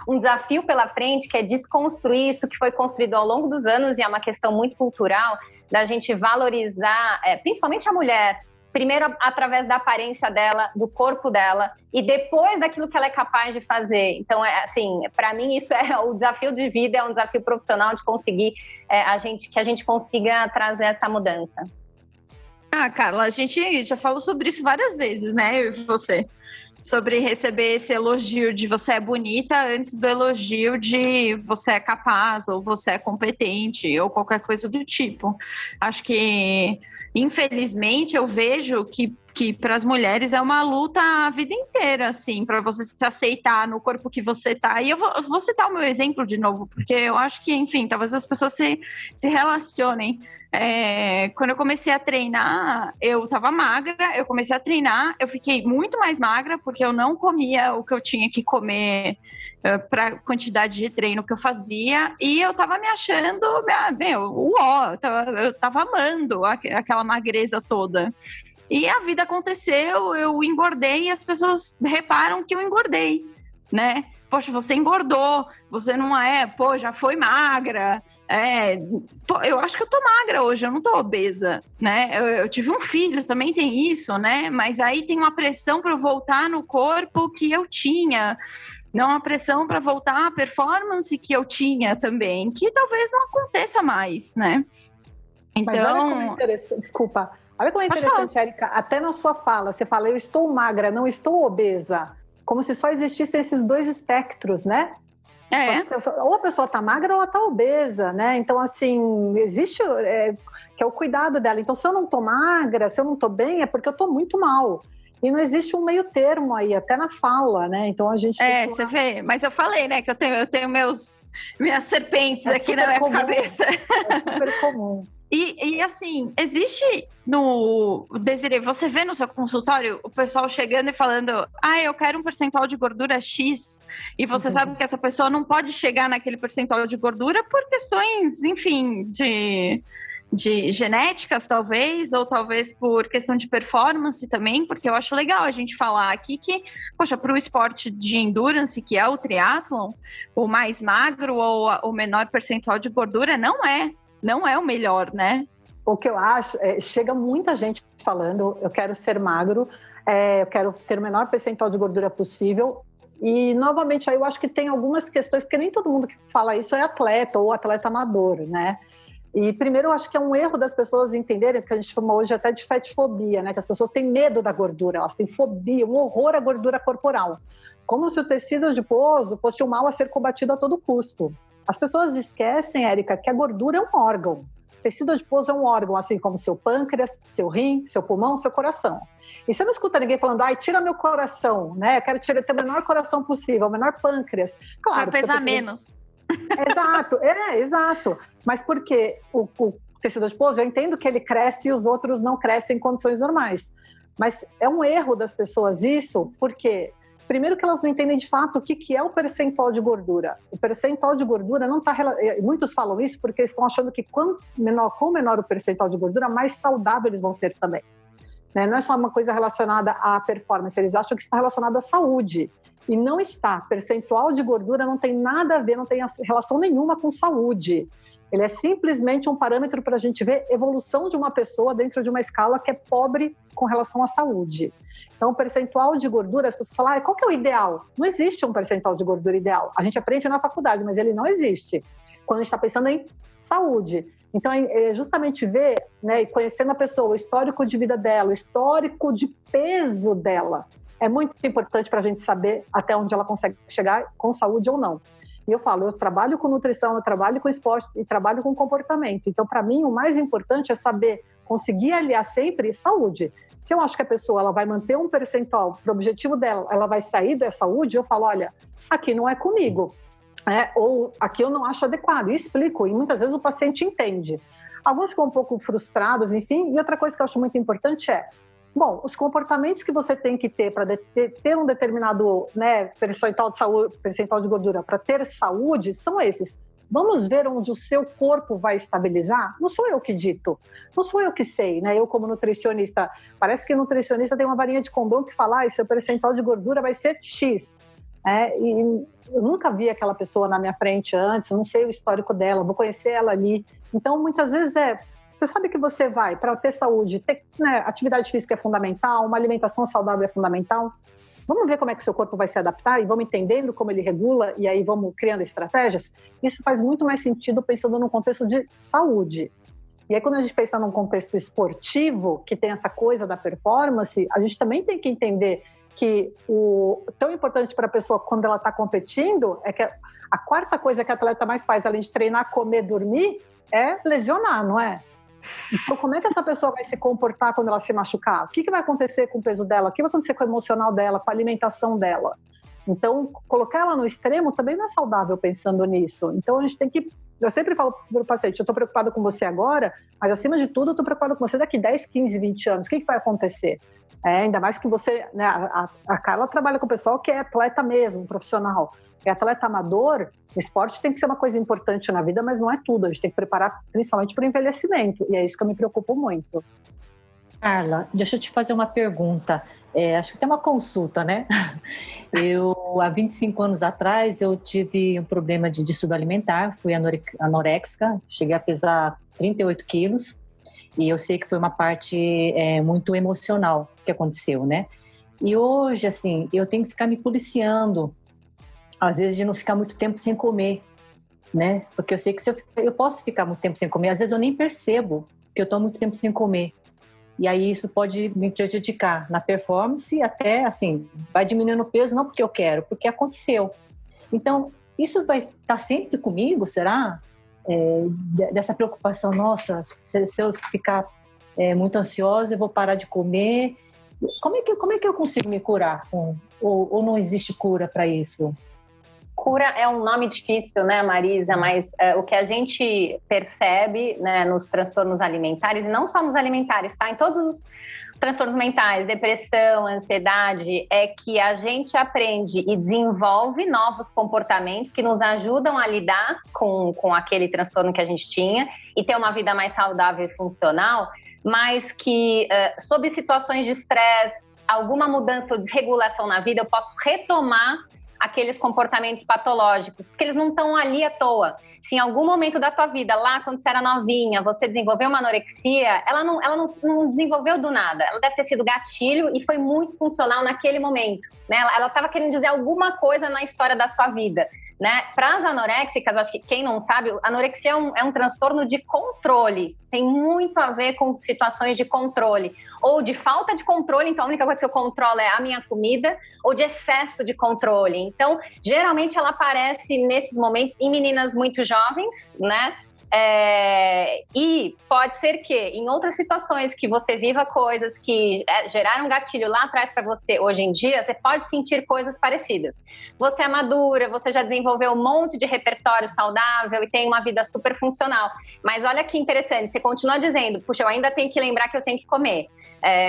um desafio pela frente, que é desconstruir isso que foi construído ao longo dos anos, e é uma questão muito cultural, da gente valorizar, principalmente a mulher, primeiro através da aparência dela, do corpo dela, e depois daquilo que ela é capaz de fazer. Então, assim, para mim isso é o desafio de vida, é um desafio profissional de conseguir que a gente consiga trazer essa mudança.
Carla, a gente já falou sobre isso várias vezes, né? Eu e você. Sobre receber esse elogio de você é bonita antes do elogio de você é capaz ou você é competente ou qualquer coisa do tipo. Acho que, infelizmente, eu vejo que para as mulheres é uma luta a vida inteira, assim, para você se aceitar no corpo que você tá. E eu vou citar o meu exemplo de novo, porque eu acho que, enfim, talvez as pessoas se relacionem. Quando eu comecei a treinar, eu tava magra, eu comecei a treinar, eu fiquei muito mais magra, porque eu não comia o que eu tinha que comer para a quantidade de treino que eu fazia, e eu tava me achando, eu tava amando aquela magreza toda. E a vida aconteceu, eu engordei e as pessoas reparam que eu engordei, né? Poxa, você engordou, você não já foi magra. Eu acho que eu tô magra hoje, eu não tô obesa, né? Eu tive um filho, também tem isso, né? Mas aí tem uma pressão para eu voltar no corpo que eu tinha. Não uma pressão para voltar à performance que eu tinha também, que talvez não aconteça mais, né?
Então... Mas olha como é interessante, desculpa. Olha como é interessante, Érica, até na sua fala, você fala, eu estou magra, não estou obesa, como se só existissem esses dois espectros, né? Ou a pessoa está magra ou ela está obesa, né? Então, assim, existe que é o cuidado dela. Então, se eu não estou magra, se eu não estou bem, é porque eu estou muito mal. E não existe um meio termo aí, até na fala, né? Então a gente...
você vê, mas eu falei, né, que eu tenho minhas serpentes aqui na minha cabeça.
É super comum.
E assim, existe Desirê, você vê no seu consultório o pessoal chegando e falando, eu quero um percentual de gordura X, e você sabe que essa pessoa não pode chegar naquele percentual de gordura por questões, enfim, de genéticas, talvez, ou talvez por questão de performance também, porque eu acho legal a gente falar aqui que, poxa, para o esporte de endurance, que é o triatlon, o mais magro ou o menor percentual de gordura não é o melhor, né?
O que eu acho, chega muita gente falando, eu quero ser magro, eu quero ter o menor percentual de gordura possível, e novamente aí eu acho que tem algumas questões, porque nem todo mundo que fala isso é atleta ou atleta amador, né? E primeiro eu acho que é um erro das pessoas entenderem, que a gente chama hoje até de fatfobia, né? Que as pessoas têm medo da gordura, elas têm fobia, um horror à gordura corporal. Como se o tecido adiposo fosse um mal a ser combatido a todo custo. As pessoas esquecem, Érica, que a gordura é um órgão. O tecido adiposo é um órgão, assim como seu pâncreas, seu rim, seu pulmão, seu coração. E você não escuta ninguém falando, tira meu coração, né? Eu quero ter o menor coração possível, o menor pâncreas. Claro,
para pesar menos.
Exato, exato. Mas por quê? O tecido adiposo, eu entendo que ele cresce e os outros não crescem em condições normais. Mas é um erro das pessoas isso, porque... Primeiro que elas não entendem de fato o que é o percentual de gordura. O percentual de gordura não está... Muitos falam isso porque eles estão achando que quanto menor o percentual de gordura, mais saudável eles vão ser também. Né? Não é só uma coisa relacionada à performance, eles acham que está relacionado à saúde. E não está. Percentual de gordura não tem nada a ver, não tem relação nenhuma com saúde. Ele é simplesmente um parâmetro para a gente ver evolução de uma pessoa dentro de uma escala que é pobre com relação à saúde. Então, o percentual de gordura, as pessoas falam, qual que é o ideal? Não existe um percentual de gordura ideal. A gente aprende na faculdade, mas ele não existe. Quando a gente está pensando em saúde. Então, é justamente ver, né, e conhecendo a pessoa, o histórico de vida dela, o histórico de peso dela. É muito importante para a gente saber até onde ela consegue chegar com saúde ou não. E eu falo, eu trabalho com nutrição, eu trabalho com esporte e trabalho com comportamento. Então, para mim, o mais importante é saber conseguir aliar sempre saúde. Se eu acho que a pessoa ela vai manter um percentual para o objetivo dela, ela vai sair da saúde, eu falo, olha, aqui não é comigo. Ou aqui eu não acho adequado. E explico, e muitas vezes o paciente entende. Alguns ficam um pouco frustrados, enfim. E outra coisa que eu acho muito importante bom, os comportamentos que você tem que ter para ter um determinado, né, percentual de gordura para ter saúde são esses. Vamos ver onde o seu corpo vai estabilizar? Não sou eu que dito, não sou eu que sei, né? Eu como nutricionista, parece que nutricionista tem uma varinha de condão que fala, seu percentual de gordura vai ser X. E eu nunca vi aquela pessoa na minha frente antes, não sei o histórico dela, vou conhecer ela ali. Então, muitas vezes você sabe que você vai para ter saúde, né, atividade física é fundamental, uma alimentação saudável é fundamental. Vamos ver como é que o seu corpo vai se adaptar e vamos entendendo como ele regula e aí vamos criando estratégias. Isso faz muito mais sentido pensando num contexto de saúde. E aí, quando a gente pensa num contexto esportivo, que tem essa coisa da performance, a gente também tem que entender que o tão importante para a pessoa quando ela está competindo é que a quarta coisa que a atleta mais faz, além de treinar, comer, dormir, é lesionar, não é? Então, como é que essa pessoa vai se comportar quando ela se machucar? O que vai acontecer com o peso dela? O que vai acontecer com o emocional dela, com a alimentação dela? Então, colocar ela no extremo também não é saudável pensando nisso. Então, a gente tem que... Eu sempre falo para o paciente, eu estou preocupada com você agora, mas acima de tudo, eu estou preocupada com você daqui 10, 15, 20 anos. O que vai acontecer? Ainda mais que você... Né, a Carla trabalha com o pessoal que é atleta mesmo, profissional. É atleta amador, o esporte tem que ser uma coisa importante na vida, mas não é tudo. A gente tem que preparar principalmente para o envelhecimento. E é isso que eu me preocupo muito.
Carla, deixa eu te fazer uma pergunta. Acho que tem uma consulta, né? Há 25 anos atrás, eu tive um problema de distúrbio alimentar, fui anoréxica, cheguei a pesar 38 quilos, e eu sei que foi uma parte muito emocional que aconteceu, né? E hoje, assim, eu tenho que ficar me policiando, às vezes de não ficar muito tempo sem comer, né? Porque eu sei que se eu posso ficar muito tempo sem comer, às vezes eu nem percebo que eu estou muito tempo sem comer. E aí isso pode me prejudicar na performance, até assim, vai diminuindo o peso, não porque eu quero, porque aconteceu. Então, isso vai estar sempre comigo, será? Dessa preocupação, nossa, se eu ficar muito ansiosa, eu vou parar de comer. Como é que eu consigo me curar? Ou não existe cura para isso?
Cura é um nome difícil, né, Marisa? Mas o que a gente percebe, né, nos transtornos alimentares, e não só nos alimentares, tá? Em todos os transtornos mentais, depressão, ansiedade, é que a gente aprende e desenvolve novos comportamentos que nos ajudam a lidar com aquele transtorno que a gente tinha e ter uma vida mais saudável e funcional, mas que, sob situações de estresse, alguma mudança ou desregulação na vida, eu posso retomar aqueles comportamentos patológicos, porque eles não estão ali à toa. Se em algum momento da tua vida, lá quando você era novinha, você desenvolveu uma anorexia, ela não desenvolveu do nada. Ela deve ter sido gatilho e foi muito funcional naquele momento, né? Ela estava querendo dizer alguma coisa na história da sua vida, né? Para as anoréxicas, acho que quem não sabe, a anorexia é um transtorno de controle. Tem muito a ver com situações de controle. Ou de falta de controle, então a única coisa que eu controlo é a minha comida, ou de excesso de controle. Então, geralmente ela aparece nesses momentos em meninas muito jovens, né? E pode ser que em outras situações que você viva coisas que geraram gatilho lá atrás para você hoje em dia, você pode sentir coisas parecidas. Você é madura, você já desenvolveu um monte de repertório saudável e tem uma vida super funcional. Mas olha que interessante, você continua dizendo, puxa, eu ainda tenho que lembrar que eu tenho que comer.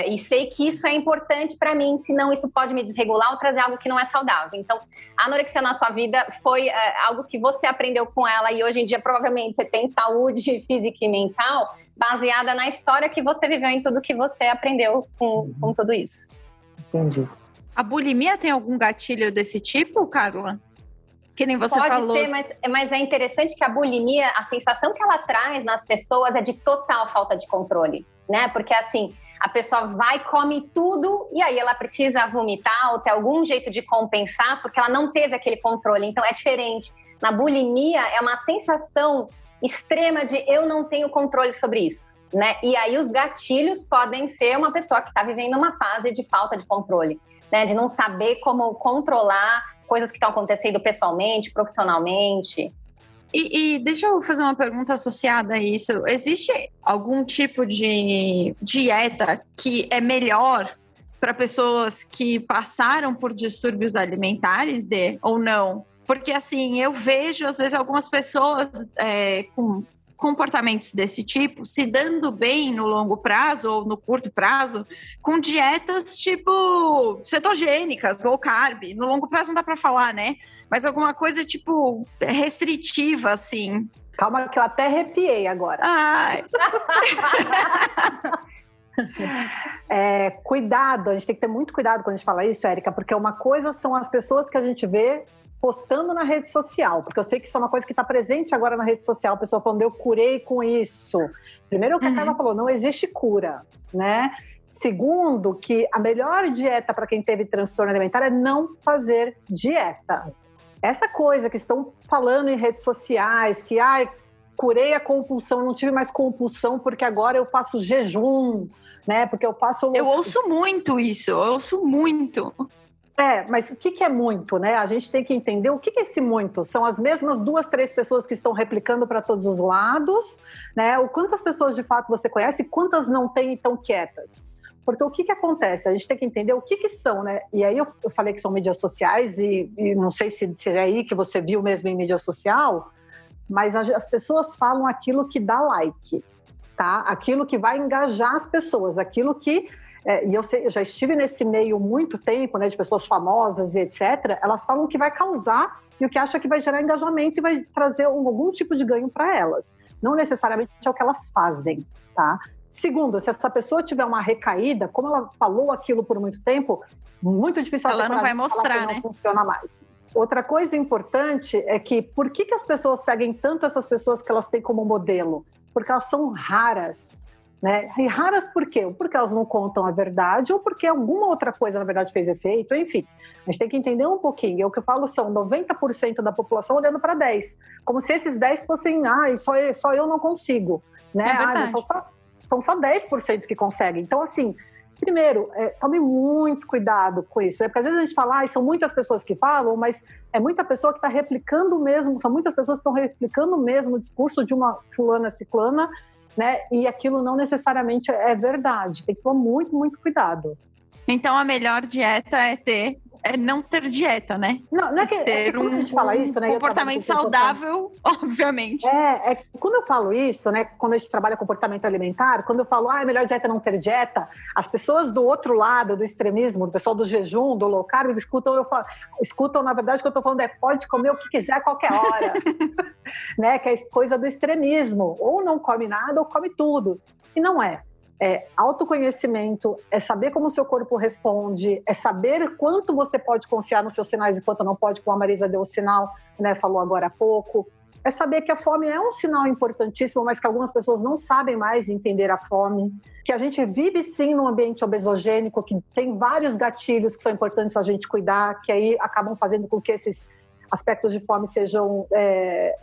E sei que isso é importante para mim, senão isso pode me desregular ou trazer algo que não é saudável. Então, a anorexia na sua vida foi algo que você aprendeu com ela e hoje em dia provavelmente você tem saúde física e mental baseada na história que você viveu, em tudo que você aprendeu com tudo isso.
Entendi.
A bulimia tem algum gatilho desse tipo, Carla? Que nem você falou.
Pode ser, mas é interessante que a bulimia, a sensação que ela traz nas pessoas é de total falta de controle, né? Porque assim, a pessoa vai, come tudo e aí ela precisa vomitar ou ter algum jeito de compensar porque ela não teve aquele controle. Então é diferente. Na bulimia é uma sensação extrema de eu não tenho controle sobre isso, né? E aí os gatilhos podem ser uma pessoa que está vivendo uma fase de falta de controle, né? De não saber como controlar coisas que estão acontecendo pessoalmente, profissionalmente.
E deixa eu fazer uma pergunta associada a isso. Existe algum tipo de dieta que é melhor para pessoas que passaram por distúrbios alimentares, ou não? Porque, assim, eu vejo, às vezes, algumas pessoas com comportamentos desse tipo se dando bem no longo prazo ou no curto prazo com dietas tipo cetogênicas ou carb. No longo prazo não dá para falar, né? Mas alguma coisa tipo restritiva, assim.
Calma que eu até arrepiei agora.
Ai.
Cuidado, a gente tem que ter muito cuidado quando a gente fala isso, Érica, porque uma coisa são as pessoas que a gente vê postando na rede social, porque eu sei que isso é uma coisa que está presente agora na rede social, a pessoa falando, eu curei com isso. Primeiro, o que a Carla falou, não existe cura, né? Segundo, que a melhor dieta para quem teve transtorno alimentar é não fazer dieta. Essa coisa que estão falando em redes sociais, que curei a compulsão, não tive mais compulsão porque agora eu faço jejum, né? Porque eu faço...
Eu ouço muito isso, eu ouço muito.
Mas o que é muito, né? A gente tem que entender o que é esse muito. São as mesmas 2, 3 pessoas que estão replicando para todos os lados, né? O quantas pessoas de fato você conhece e quantas não têm e estão quietas. Porque o que acontece? A gente tem que entender o que são, né? E aí eu falei que são mídias sociais e não sei se é aí que você viu mesmo em mídia social, mas as pessoas falam aquilo que dá like, tá? Aquilo que vai engajar as pessoas, aquilo que... e eu já estive nesse meio muito tempo, né, de pessoas famosas e etc. Elas falam o que vai causar e o que acha que vai gerar engajamento e vai trazer algum tipo de ganho para elas. Não necessariamente é o que elas fazem, tá? Segundo, se essa pessoa tiver uma recaída, como ela falou aquilo por muito tempo, muito difícil
ela não vai mostrar, né?
Não funciona mais. Outra coisa importante é que por que as pessoas seguem tanto essas pessoas que elas têm como modelo? Porque elas são raras. Né? E raras por quê? Porque elas não contam a verdade ou porque alguma outra coisa, na verdade, fez efeito, enfim. A gente tem que entender um pouquinho. E o que eu falo são 90% da população olhando para 10%. Como se esses 10% fossem, só eu não consigo. Né? São só 10% que conseguem. Então, assim, primeiro, tome muito cuidado com isso. Porque às vezes a gente fala, são muitas pessoas que falam, mas é muita pessoa que está replicando mesmo, são muitas pessoas que estão replicando mesmo o discurso de uma fulana ciclana, né? E aquilo não necessariamente é verdade. Tem que tomar muito, muito cuidado.
Então, a melhor dieta é não ter dieta, né?
Não é que
ter
quando a gente fala isso, né?
Comportamento saudável, obviamente.
Quando eu falo isso, né? Quando a gente trabalha comportamento alimentar, quando eu falo, a melhor dieta é não ter dieta, as pessoas do outro lado do extremismo, do pessoal do jejum, do low carb, escutam, na verdade, o que eu tô falando pode comer o que quiser a qualquer hora. Né? Que é coisa do extremismo. Ou não come nada ou come tudo. E não é. É autoconhecimento, é saber como o seu corpo responde, é saber quanto você pode confiar nos seus sinais e quanto não pode, como a Marisa deu o sinal, né, falou agora há pouco. É saber que a fome é um sinal importantíssimo, mas que algumas pessoas não sabem mais entender a fome. Que a gente vive sim num ambiente obesogênico, que tem vários gatilhos que são importantes a gente cuidar, que aí acabam fazendo com que esses aspectos de fome sejam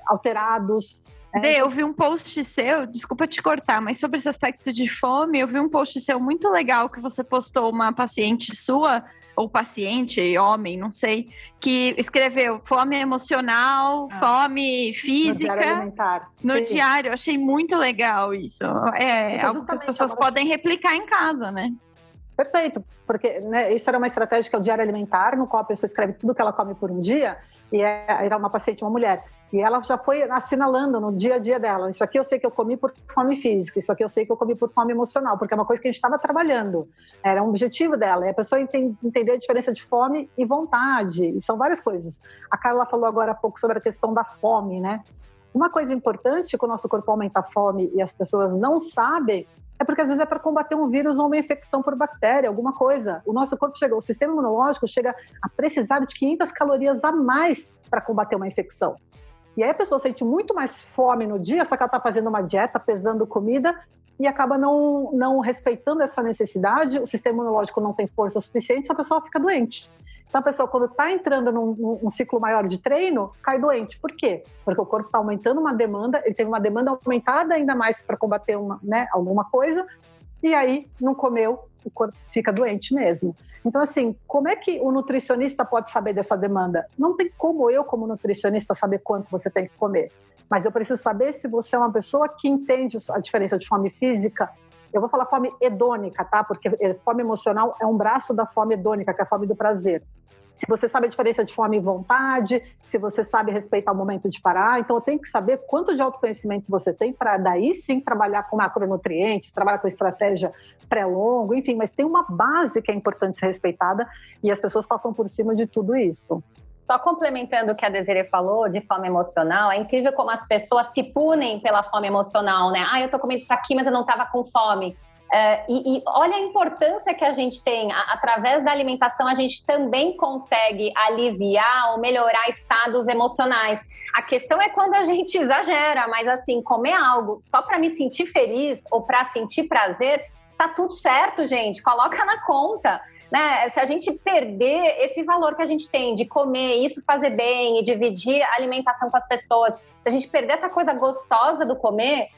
alterados.
Eu vi um post seu, desculpa te cortar, mas sobre esse aspecto de fome, eu vi um post seu muito legal que você postou uma paciente sua, ou paciente, homem, não sei, que escreveu fome emocional, fome física.
No diário alimentar.
No diário, eu achei muito legal isso. É algo que as pessoas podem replicar em casa, né?
Perfeito, porque né, isso era uma estratégia que é o diário alimentar, no qual a pessoa escreve tudo que ela come por um dia, e era uma paciente, uma mulher. E ela já foi assinalando no dia a dia dela. Isso aqui eu sei que eu comi por fome física, isso aqui eu sei que eu comi por fome emocional, porque é uma coisa que a gente estava trabalhando. Era um objetivo dela. E a pessoa entender a diferença de fome e vontade. E são várias coisas. A Carla falou agora há pouco sobre a questão da fome, né? Uma coisa importante que o nosso corpo aumenta a fome e as pessoas não sabem é porque às vezes é para combater um vírus ou uma infecção por bactéria, alguma coisa. O nosso corpo o sistema imunológico chega a precisar de 500 calorias a mais para combater uma infecção. E aí a pessoa sente muito mais fome no dia, só que ela está fazendo uma dieta, pesando comida, e acaba não respeitando essa necessidade, o sistema imunológico não tem força suficiente, a pessoa fica doente. Então a pessoa, quando está entrando num ciclo maior de treino, cai doente. Por quê? Porque o corpo está aumentando uma demanda, ele tem uma demanda aumentada ainda mais para combater alguma coisa, e aí não comeu, o corpo fica doente mesmo. Então, assim, como é que o nutricionista pode saber dessa demanda? Não tem como eu, como nutricionista, saber quanto você tem que comer. Mas eu preciso saber se você é uma pessoa que entende a diferença de fome física. Eu vou falar fome hedônica, tá? Porque fome emocional é um braço da fome hedônica, que é a fome do prazer. Se você sabe a diferença de fome e vontade, se você sabe respeitar o momento de parar, então eu tenho que saber quanto de autoconhecimento você tem para daí sim trabalhar com macronutrientes, trabalhar com estratégia pré-longo, enfim, mas tem uma base que é importante ser respeitada e as pessoas passam por cima de tudo isso.
Só complementando o que a Desirê falou de fome emocional, é incrível como as pessoas se punem pela fome emocional, né? Eu tô comendo isso aqui, mas eu não estava com fome. E olha a importância que a gente tem. Através da alimentação, a gente também consegue aliviar ou melhorar estados emocionais. A questão é quando a gente exagera, mas assim, comer algo só para me sentir feliz ou para sentir prazer, tá tudo certo, gente. Coloca na conta. Né? Se a gente perder esse valor que a gente tem de comer, isso fazer bem e dividir a alimentação com as pessoas, Se a gente perder essa coisa gostosa do comer,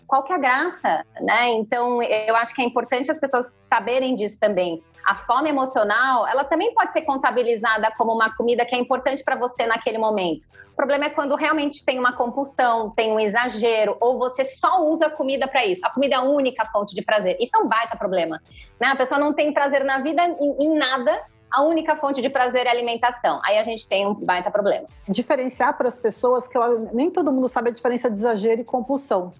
qual que é a graça, né? Então, eu acho que é importante as pessoas saberem disso também. A fome emocional, ela também pode ser contabilizada como uma comida que é importante para você naquele momento. O problema é quando realmente tem uma compulsão, tem um exagero, ou você só usa a comida para isso. A comida é a única fonte de prazer. Isso é um baita problema, né? A pessoa não tem prazer na vida em nada, a única fonte de prazer é a alimentação. Aí a gente tem um baita problema.
Diferenciar para as pessoas, que nem todo mundo sabe a diferença de exagero e compulsão.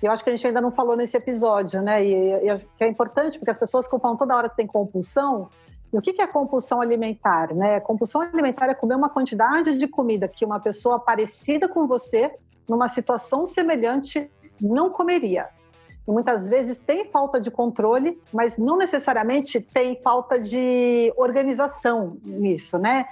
Eu acho que a gente ainda não falou nesse episódio, né? E que é importante, porque as pessoas falam toda hora que tem compulsão. E o que é compulsão alimentar, né? Compulsão alimentar é comer uma quantidade de comida que uma pessoa parecida com você, numa situação semelhante, não comeria. E muitas vezes tem falta de controle, mas não necessariamente tem falta de organização nisso, né?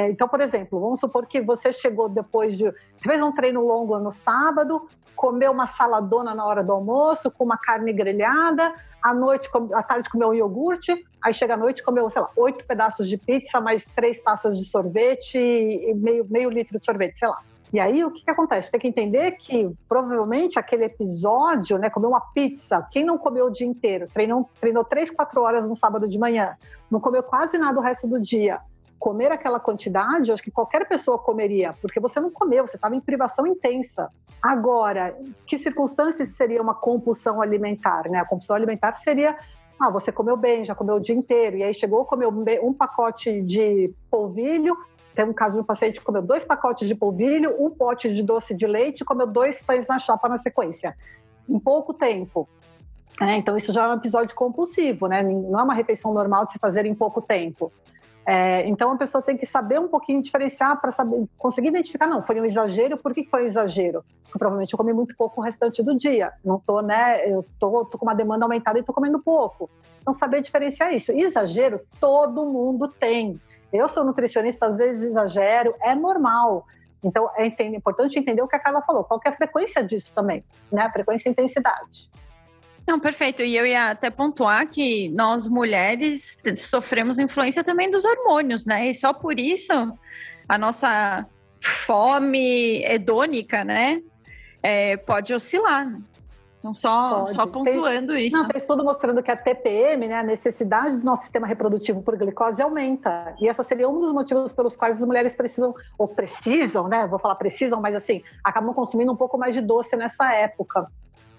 Então, por exemplo, vamos supor que você chegou depois fez um treino longo no sábado, comeu uma saladona na hora do almoço, com uma carne grelhada, à tarde comeu um iogurte, aí chega à noite comeu, 8 pedaços de pizza, mais 3 taças de sorvete e meio litro de sorvete, sei lá. E aí, o que acontece? Tem que entender que, provavelmente, aquele episódio, né, comer uma pizza, quem não comeu o dia inteiro, treinou 3, 4 horas no sábado de manhã, não comeu quase nada o resto do dia, comer aquela quantidade, eu acho que qualquer pessoa comeria, porque você não comeu, você estava em privação intensa. Agora, que circunstâncias seria uma compulsão alimentar, né? A compulsão alimentar seria, você comeu bem, já comeu o dia inteiro, e aí chegou, comeu um pacote de polvilho. Tem um caso de um paciente que comeu 2 pacotes de polvilho, um pote de doce de leite, comeu 2 pães na chapa na sequência, em pouco tempo. Então, isso já é um episódio compulsivo, né? Não é uma refeição normal de se fazer em pouco tempo. Então, a pessoa tem que saber um pouquinho diferenciar para conseguir identificar, não, foi um exagero, por que foi um exagero? Porque provavelmente eu comi muito pouco o restante do dia, não tô, né? Eu tô com uma demanda aumentada e tô comendo pouco. Então, saber diferenciar isso. Exagero, todo mundo tem. Eu sou nutricionista, às vezes exagero, é normal. Então, é importante entender o que a Carla falou, qual que é a frequência disso também, né? A frequência e intensidade.
Não, perfeito. E eu ia até pontuar que nós, mulheres, sofremos influência também dos hormônios, né? E só por isso a nossa fome hedônica, né? Pode oscilar, né? Então, só pontuando isso.
Não, tem estudo mostrando que a TPM, né, a necessidade do nosso sistema reprodutivo por glicose aumenta. E essa seria um dos motivos pelos quais as mulheres precisam, né? Vou falar precisam, mas assim, acabam consumindo um pouco mais de doce nessa época.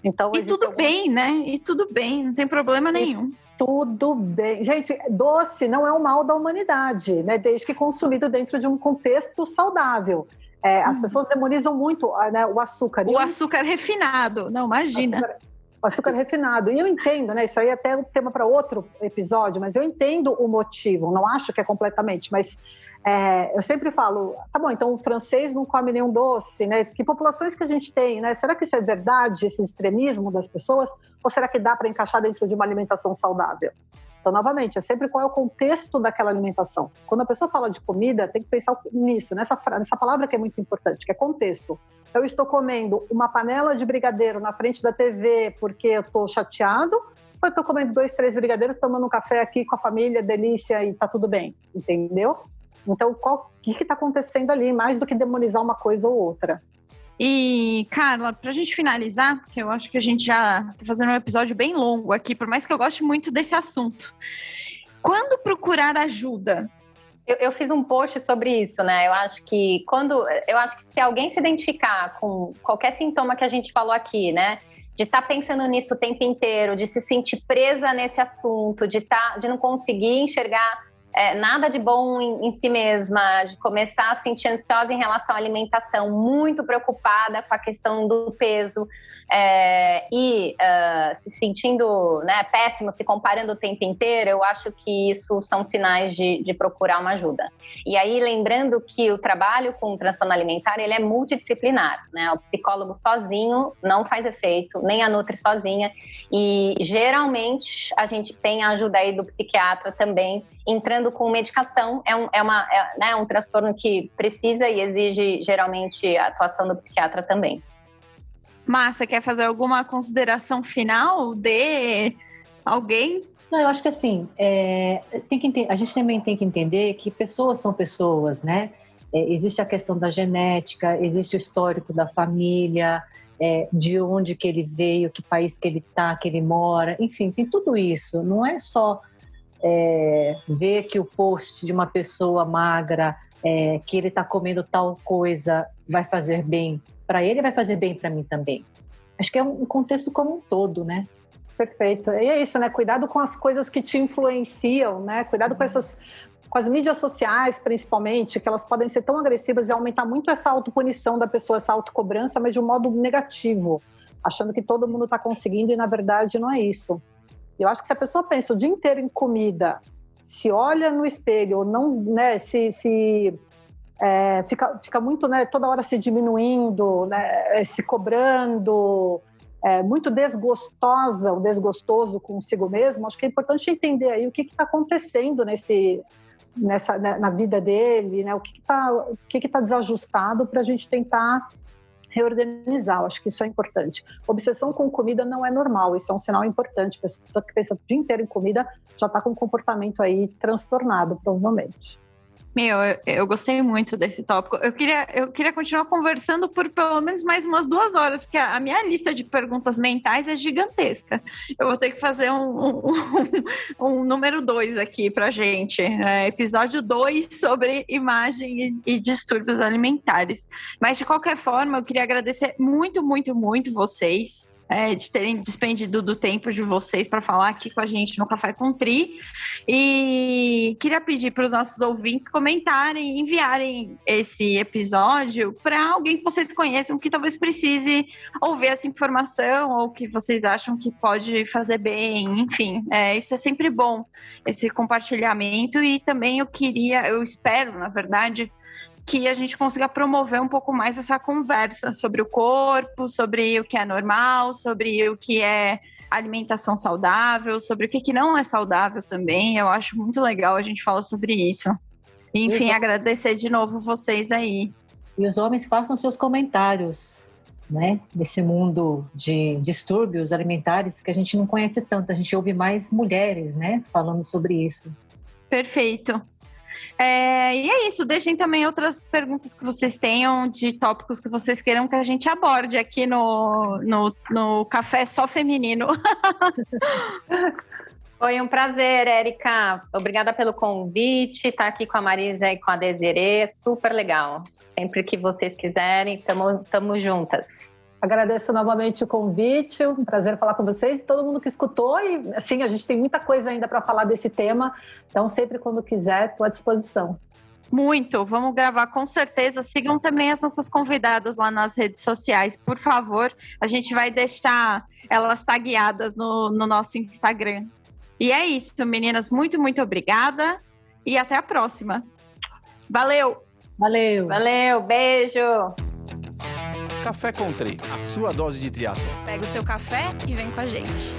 Então,
e tudo bem, né? E tudo bem, não tem problema nenhum.
Tudo bem. Gente, doce não é o mal da humanidade, né? Desde que consumido dentro de um contexto saudável. As pessoas demonizam muito, né, o açúcar.
O açúcar refinado, não, imagina.
O açúcar refinado. E eu entendo, né? Isso aí é até um tema para outro episódio, mas eu entendo o motivo. Não acho que é completamente, mas eu sempre falo, tá bom, então o francês não come nenhum doce, né? Que populações que a gente tem, né? Será que isso é verdade, esse extremismo das pessoas? Ou será que dá para encaixar dentro de uma alimentação saudável? Então, novamente, é sempre qual é o contexto daquela alimentação. Quando a pessoa fala de comida, tem que pensar nisso, nessa palavra que é muito importante, que é contexto. Eu estou comendo uma panela de brigadeiro na frente da TV porque eu estou chateado, ou eu estou comendo 2, 3 brigadeiros, tomando um café aqui com a família, delícia, e tá tudo bem, entendeu? Então, o que está acontecendo ali, mais do que demonizar uma coisa ou outra?
E, Carla, pra gente finalizar, porque eu acho que a gente já tá fazendo um episódio bem longo aqui, por mais que eu goste muito desse assunto. Quando procurar ajuda?
Eu fiz um post sobre isso, né? Eu acho que se alguém se identificar com qualquer sintoma que a gente falou aqui, né? De estar pensando nisso o tempo inteiro, de se sentir presa nesse assunto, de não conseguir enxergar nada de bom em si mesma, de começar a se sentir ansiosa em relação à alimentação, muito preocupada com a questão do peso e se sentindo, né, péssimo, se comparando o tempo inteiro, eu acho que isso são sinais de procurar uma ajuda. E aí, lembrando que o trabalho com transtorno alimentar, ele é multidisciplinar, né? O psicólogo sozinho não faz efeito, nem a nutri sozinha, e geralmente a gente tem a ajuda aí do psiquiatra também, entrando com medicação. É um transtorno que precisa e exige geralmente a atuação do psiquiatra também.
Márcia, quer fazer alguma consideração final de alguém?
Não, eu acho que assim, a gente também tem que entender que pessoas são pessoas, né? existe a questão da genética, existe o histórico da família, de onde que ele veio, que país que ele está, que ele mora, enfim, tem tudo isso. Não é só ver que o post de uma pessoa magra, que ele está comendo tal coisa, vai fazer bem para ele, vai fazer bem para mim também. Acho que é um contexto como um todo, né?
Perfeito. E é isso, né? Cuidado com as coisas que te influenciam, né? Cuidado com as mídias sociais, principalmente, que elas podem ser tão agressivas e aumentar muito essa autopunição da pessoa, essa autocobrança, mas de um modo negativo, achando que todo mundo está conseguindo e, na verdade, não é isso. Eu acho que se a pessoa pensa o dia inteiro em comida, se olha no espelho, ou não, né, fica muito, né, toda hora se diminuindo, né, se cobrando, muito desgostosa, ou desgostoso consigo mesmo, acho que é importante entender aí o que está acontecendo na vida dele, né, o que está desajustado para a gente tentar reorganizar. Eu acho que isso é importante. Obsessão com comida não é normal, isso é um sinal importante. A pessoa que pensa o dia inteiro em comida já está com um comportamento aí transtornado, provavelmente.
Eu gostei muito desse tópico. Eu queria continuar conversando por pelo menos mais umas 2 horas, porque a minha lista de perguntas mentais é gigantesca. Eu vou ter que fazer um número 2 aqui pra gente. Episódio 2 sobre imagem e distúrbios alimentares. Mas, de qualquer forma, eu queria agradecer muito, muito, muito vocês. De terem despendido do tempo de vocês para falar aqui com a gente no Café com Tri. E queria pedir para os nossos ouvintes comentarem, enviarem esse episódio para alguém que vocês conheçam, que talvez precise ouvir essa informação ou que vocês acham que pode fazer bem. Enfim, isso é sempre bom, esse compartilhamento. E também eu espero, na verdade, que a gente consiga promover um pouco mais essa conversa sobre o corpo, sobre o que é normal, sobre o que é alimentação saudável, sobre o que não é saudável também. Eu acho muito legal a gente falar sobre isso. Enfim, agradecer de novo vocês aí.
E os homens façam seus comentários, né? Nesse mundo de distúrbios alimentares que a gente não conhece tanto. A gente ouve mais mulheres, né? Falando sobre isso. Perfeito.
E é isso, deixem também outras perguntas que vocês tenham, de tópicos que vocês queiram que a gente aborde aqui no Café Só Feminino.
Foi um prazer, Érica. Obrigada pelo convite, estar aqui com a Marisa e com a Desirê, super legal. Sempre que vocês quiserem, estamos juntas.
Agradeço novamente o convite, um prazer falar com vocês e todo mundo que escutou. E assim, a gente tem muita coisa ainda para falar desse tema, então sempre quando quiser, estou à disposição.
Muito, vamos gravar com certeza. Sigam também as nossas convidadas lá nas redes sociais, por favor. A gente vai deixar elas tagueadas no nosso Instagram. E é isso, meninas, muito, muito obrigada e até a próxima. Valeu!
Valeu!
Valeu, beijo!
Café com Tri, a sua dose de triatlon.
Pega o seu café e vem com a gente.